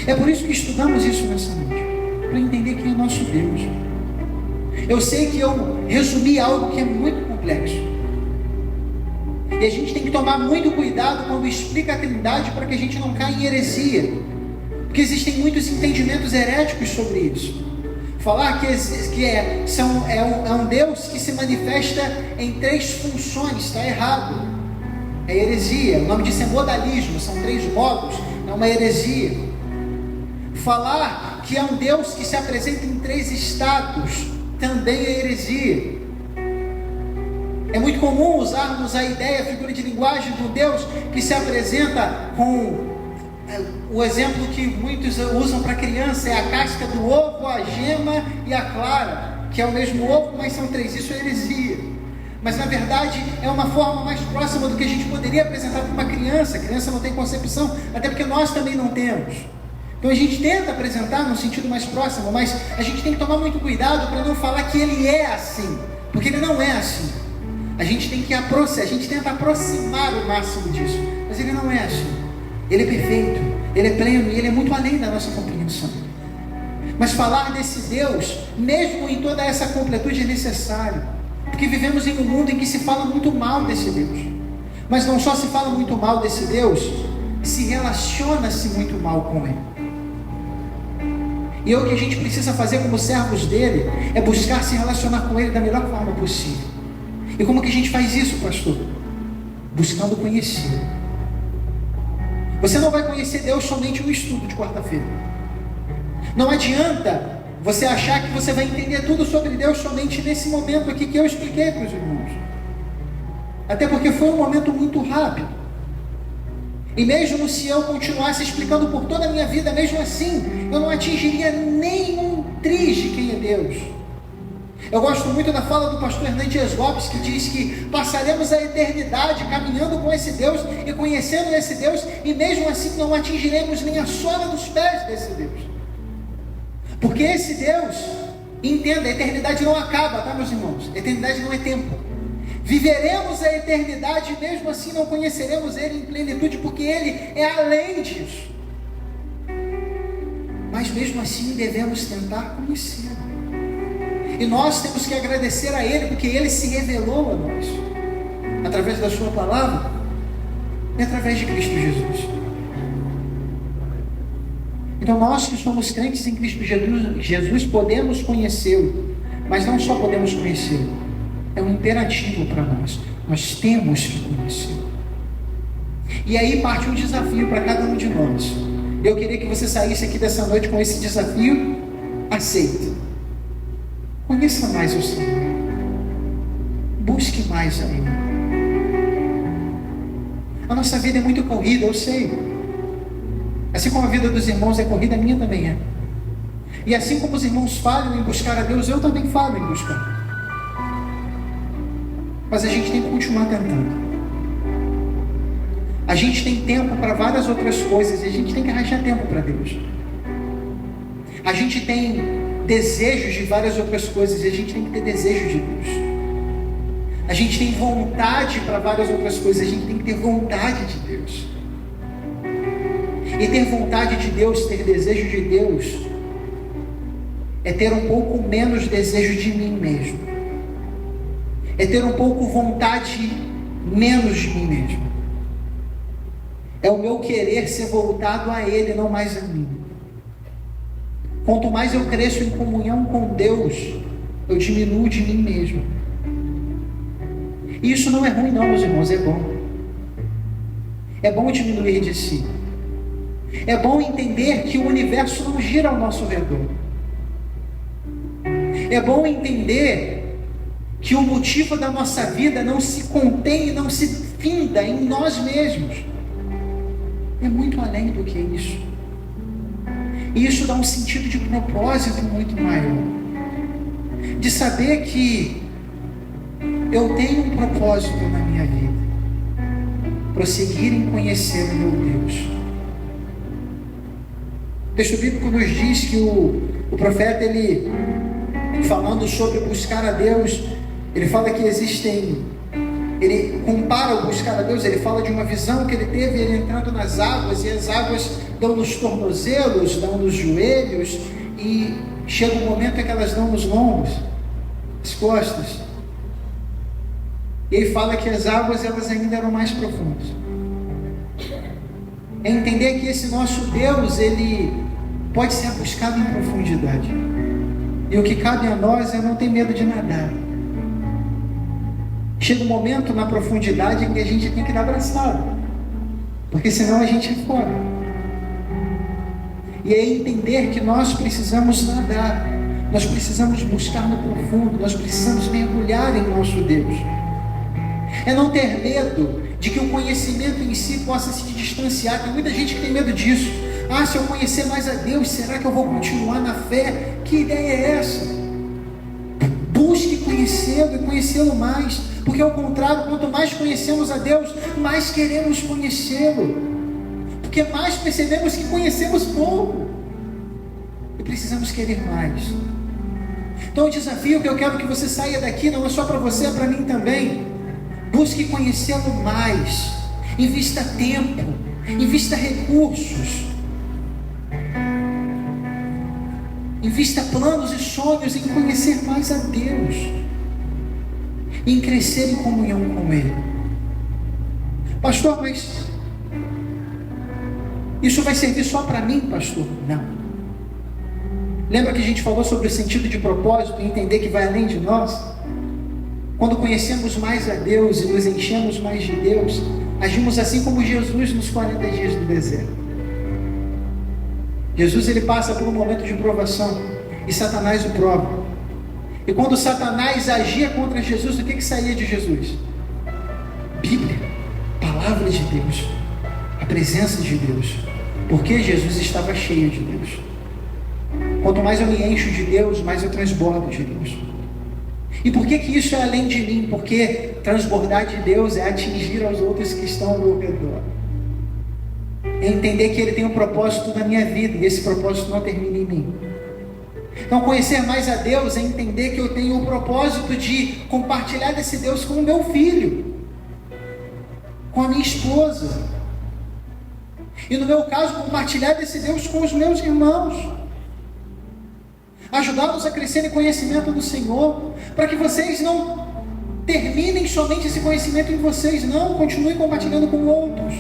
é. É por isso que estudamos isso nessa noite, para entender quem é o nosso Deus. Eu sei que eu resumi algo que é muito complexo, e a gente tem que tomar muito cuidado quando explica a Trindade, para que a gente não caia em heresia, porque existem muitos entendimentos heréticos sobre isso. Falar que é um Deus que se manifesta em três funções, está errado. é heresia. O nome disso é modalismo, são 3 modos, é uma heresia. Falar que é um Deus que se apresenta em 3 estados também é heresia. É muito comum usarmos a ideia, a figura de linguagem do Deus que se apresenta com o exemplo que muitos usam para criança, é a casca do ovo, a gema e a clara, que é o mesmo ovo, mas são 3. Isso é heresia. Mas na verdade é uma forma mais próxima do que a gente poderia apresentar para uma criança. A criança não tem concepção, até porque nós também não temos. Então a gente tenta apresentar no sentido mais próximo, mas a gente tem que tomar muito cuidado para não falar que ele é assim, porque ele não é assim. A gente tenta aproximar o máximo disso, mas ele não é assim. Ele é perfeito, ele é pleno e ele é muito além da nossa compreensão. Mas falar desse Deus, mesmo em toda essa completude, é necessário, porque vivemos em um mundo em que se fala muito mal desse Deus. Mas não só se fala muito mal desse Deus, se relaciona-se muito mal com ele. E o que a gente precisa fazer como servos dele é buscar se relacionar com ele da melhor forma possível. E como que a gente faz isso, pastor? Buscando conhecer. Você não vai conhecer Deus somente no estudo de quarta-feira. Não adianta você achar que você vai entender tudo sobre Deus somente nesse momento aqui que eu expliquei para os irmãos. Até porque foi um momento muito rápido. E mesmo se eu continuasse explicando por toda a minha vida, mesmo assim, eu não atingiria nem um triz de quem é Deus. Eu gosto muito da fala do pastor Hernandes Lopes, que diz que passaremos a eternidade caminhando com esse Deus e conhecendo esse Deus, e mesmo assim não atingiremos nem a sola dos pés desse Deus. Porque esse Deus, entenda, a eternidade não acaba, tá, meus irmãos? A eternidade não é tempo. Viveremos a eternidade e mesmo assim não conheceremos Ele em plenitude, porque Ele é além disso. Mas mesmo assim devemos tentar conhecê-lo. E nós temos que agradecer a Ele, porque Ele se revelou a nós, através da sua palavra e através de Cristo Jesus. Então nós que somos crentes em Cristo Jesus podemos conhecê-lo, mas não só podemos conhecê-lo, é um imperativo para nós. Nós temos que conhecê-lo. E aí parte um desafio para cada um de nós. Eu queria que você saísse aqui dessa noite com esse desafio aceito. Conheça mais o Senhor. Busque mais a Ele. A nossa vida é muito corrida, eu sei. Assim como a vida dos irmãos é corrida, a minha também é. E assim como os irmãos falham em buscar a Deus, eu também falho em buscar. Mas a gente tem que continuar tentando. A gente tem tempo para várias outras coisas e a gente tem que arranjar tempo para Deus. A gente tem desejos de várias outras coisas e a gente tem que ter desejo de Deus. A gente tem vontade para várias outras coisas, a gente tem que ter vontade de Deus. E ter vontade de Deus, ter desejo de Deus, é ter um pouco menos desejo de mim mesmo. É ter um pouco vontade menos de mim mesmo. É o meu querer ser voltado a Ele, não mais a mim. Quanto mais eu cresço em comunhão com Deus, eu diminuo de mim mesmo. E isso não é ruim não, meus irmãos, é bom. É bom diminuir de si. É bom entender que o universo não gira ao nosso redor. É bom entender que o motivo da nossa vida não se contém e não se finda em nós mesmos. É muito além do que isso. E isso dá um sentido de propósito muito maior. De saber que eu tenho um propósito na minha vida. Prosseguir em conhecer o meu Deus. O texto bíblico nos diz que o profeta, ele, falando sobre buscar a Deus, ele fala que ele compara o buscar a Deus, ele fala de uma visão que ele teve, ele entrando nas águas, e as águas dão nos tornozelos, dão nos joelhos, e chega um momento em que elas dão nos lombos, as costas. E ele fala que as águas, elas ainda eram mais profundas. É entender que esse nosso Deus, ele pode ser buscado em profundidade. E o que cabe a nós é não ter medo de nadar. chega um momento na profundidade em que a gente tem que dar abraçado, porque senão a gente é fora. E é entender que nós precisamos nadar, nós precisamos buscar no profundo, nós precisamos mergulhar em nosso Deus. É não ter medo de que o conhecimento em si possa se distanciar. Tem muita gente que tem medo disso. Se eu conhecer mais a Deus, será que eu vou continuar na fé? Que ideia é essa? Busque conhecê-lo e conhecê-lo mais, porque ao contrário, quanto mais conhecemos a Deus, mais queremos conhecê-lo, porque mais percebemos que conhecemos pouco e precisamos querer mais. Então o desafio que eu quero que você saia daqui não é só para você, é para mim também. Busque conhecê-lo mais, invista tempo, invista recursos, invista planos e sonhos em conhecer mais a Deus, em crescer em comunhão com Ele. Pastor, mas isso vai servir só para mim, pastor? Não. Lembra que a gente falou sobre o sentido de propósito e entender que vai além de nós? Quando conhecemos mais a Deus e nos enchemos mais de Deus, agimos assim como Jesus nos 40 dias do deserto. Jesus, ele passa por um momento de provação e Satanás o prova. E quando Satanás agia contra Jesus, o que saía de Jesus? Bíblia, palavra de Deus, a presença de Deus, porque Jesus estava cheio de Deus. Quanto mais eu me encho de Deus, mais eu transbordo de Deus. E por que isso é além de mim? Porque transbordar de Deus é atingir aos outros que estão ao meu redor. É entender que Ele tem um propósito na minha vida, e esse propósito não termina em mim. Então conhecer mais a Deus é entender que eu tenho o propósito de compartilhar desse Deus com o meu filho, com a minha esposa, e no meu caso compartilhar desse Deus com os meus irmãos, ajudá-los a crescer em conhecimento do Senhor, para que vocês não terminem somente esse conhecimento em vocês, não, continuem compartilhando com outros,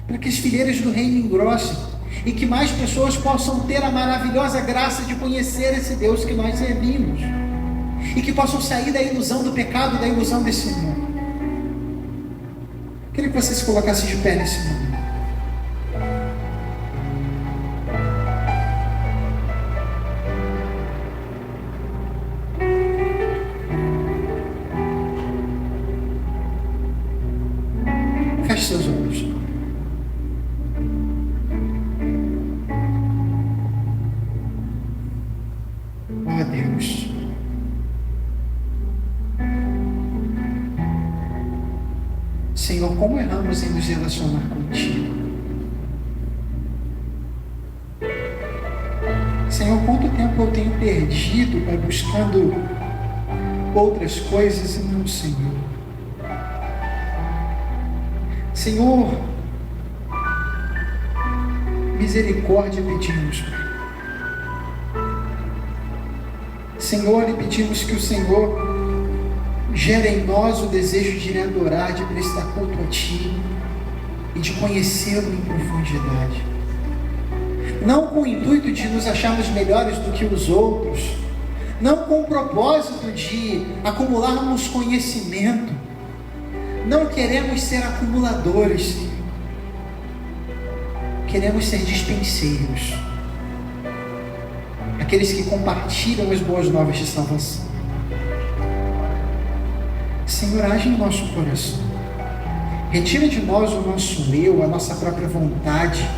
para que as fileiras do reino engrossem, e que mais pessoas possam ter a maravilhosa graça de conhecer esse Deus que nós servimos, e que possam sair da ilusão do pecado e da ilusão desse mundo. Queria que você se colocasse de pé nesse momento. Feche seus olhos. Ó Deus, Senhor, como erramos em nos relacionar contigo. Senhor, quanto tempo eu tenho perdido para buscando outras coisas e não o Senhor. Senhor, misericórdia pedimos, Pai. Senhor, e pedimos que o Senhor gere em nós o desejo de lhe adorar, de prestar culto a Ti e de conhecê-lo em profundidade. Não com o intuito de nos acharmos melhores do que os outros, não com o propósito de acumularmos conhecimento. Não queremos ser acumuladores, queremos ser dispenseiros, aqueles que compartilham as boas novas de salvação. Senhor, age em nosso coração, retira de nós o nosso eu, a nossa própria vontade,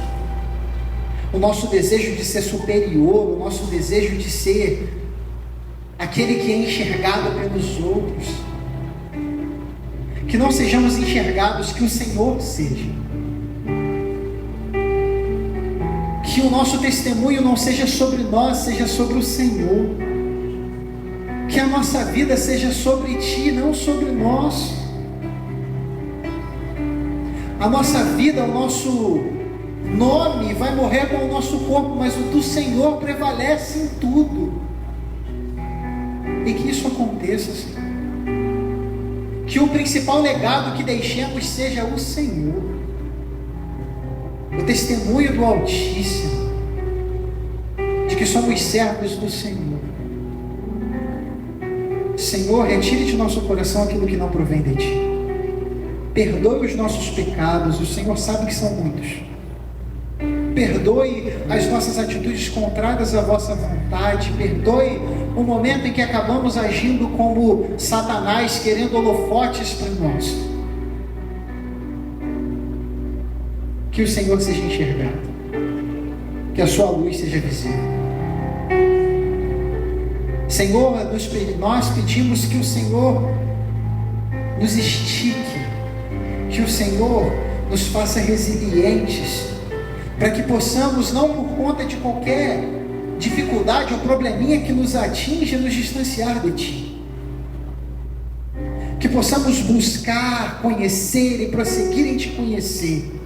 o nosso desejo de ser superior, o nosso desejo de ser aquele que é enxergado pelos outros. Que não sejamos enxergados, que o Senhor seja. Que o nosso testemunho não seja sobre nós, seja sobre o Senhor. Que a nossa vida seja sobre Ti, não sobre nós. A nossa vida, o nosso nome vai morrer com o nosso corpo, mas o do Senhor prevalece em tudo. E que isso aconteça, Senhor. Que o principal legado que deixemos seja o Senhor, o testemunho do Altíssimo, de que somos servos do Senhor. Senhor, retire de nosso coração aquilo que não provém de Ti. Perdoe os nossos pecados, o Senhor sabe que são muitos. Perdoe as nossas atitudes contrárias à vossa vontade. Perdoe o momento em que acabamos agindo como Satanás, querendo holofotes para nós. Que o Senhor seja enxergado, que a sua luz seja visível. Senhor, nós pedimos que o Senhor nos estique, que o Senhor nos faça resilientes, para que possamos, não por conta de qualquer dificuldade ou probleminha que nos atinja, nos distanciar de Ti. Que possamos buscar, conhecer e prosseguir em Te conhecer,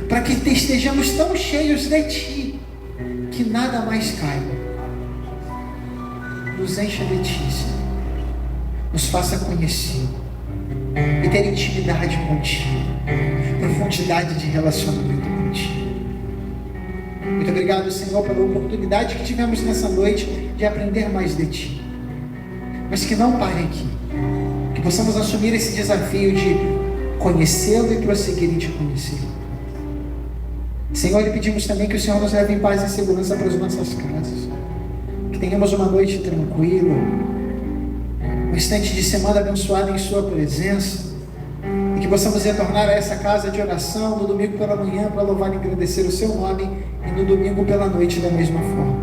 para que estejamos tão cheios de Ti, que nada mais caiba. Nos encha de Ti, Senhor. Nos faça conhecer e ter intimidade contigo, profundidade de relacionamento contigo. Muito obrigado, Senhor, pela oportunidade que tivemos nessa noite de aprender mais de Ti. Mas que não pare aqui, que possamos assumir esse desafio de conhecê-lo e prosseguir em Te conhecer. Senhor, e pedimos também que o Senhor nos leve em paz e segurança para as nossas casas, que tenhamos uma noite tranquila, um instante de semana abençoada em Sua presença, e que possamos retornar a essa casa de oração no domingo pela manhã para louvar e agradecer o Seu nome, e no domingo pela noite da mesma forma.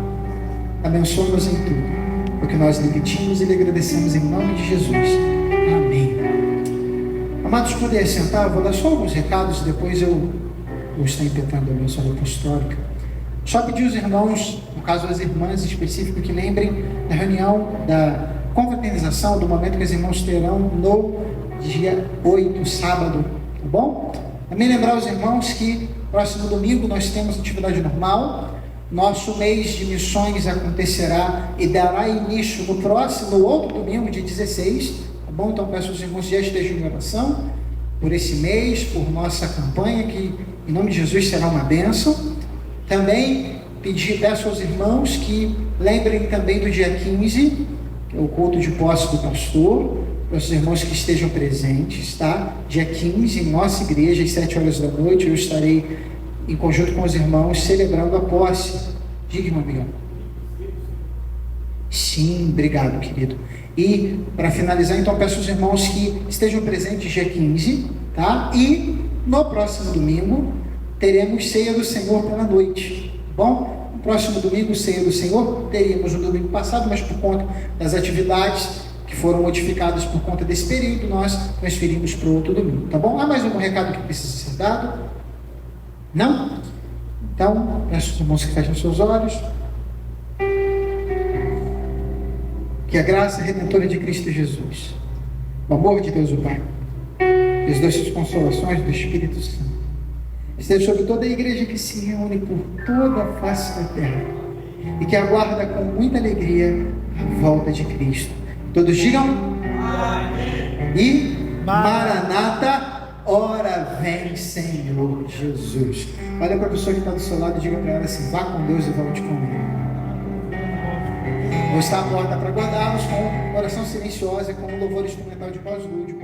Abençoa-nos em tudo, porque nós lhe pedimos e lhe agradecemos em nome de Jesus. Amém. Amados, podem sentar, eu vou dar só alguns recados, depois eu estou impetrando a benção apostólica. Só pedir aos irmãos, no caso as irmãs em específico, que lembrem da reunião da confraternização, do momento que os irmãos terão no dia 8, sábado, tá bom? Também lembrar aos irmãos que próximo domingo nós temos atividade normal. Nosso mês de missões acontecerá e dará início no outro domingo, dia 16, tá bom? Então peço aos irmãos que já estejam em oração por esse mês, por nossa campanha, que em nome de Jesus será uma bênção. Também peço aos irmãos que lembrem também do dia 15, que é o culto de posse do pastor, para os irmãos que estejam presentes, tá? Dia 15, em nossa igreja, às 7 horas da noite, eu estarei em conjunto com os irmãos celebrando a posse. Diga, irmão Miguel. Sim, obrigado, querido. E para finalizar, então, peço aos irmãos que estejam presentes dia 15, tá? E no próximo domingo teremos ceia do Senhor pela noite, tá bom? No próximo domingo, ceia do Senhor, teríamos no domingo passado, mas por conta das atividades que foram modificadas por conta desse período, nós transferimos para o outro domingo, tá bom? Há mais algum recado que precisa ser dado? Não? Então, peço aos irmãos que fechem seus olhos. Que a graça redentora de Cristo Jesus, o amor de Deus o Pai, e as doces consolações do Espírito Santo esteja sobre toda a igreja que se reúne por toda a face da terra e que aguarda com muita alegria a volta de Cristo. Todos digam amém. E Maranata, ora vem Senhor Jesus. Olha para a pessoa que está do seu lado e diga para ela assim: vá com Deus e volte com Ele. Vou estar à porta para guardá-los com oração silenciosa e com um louvor instrumental de pós-lúdico.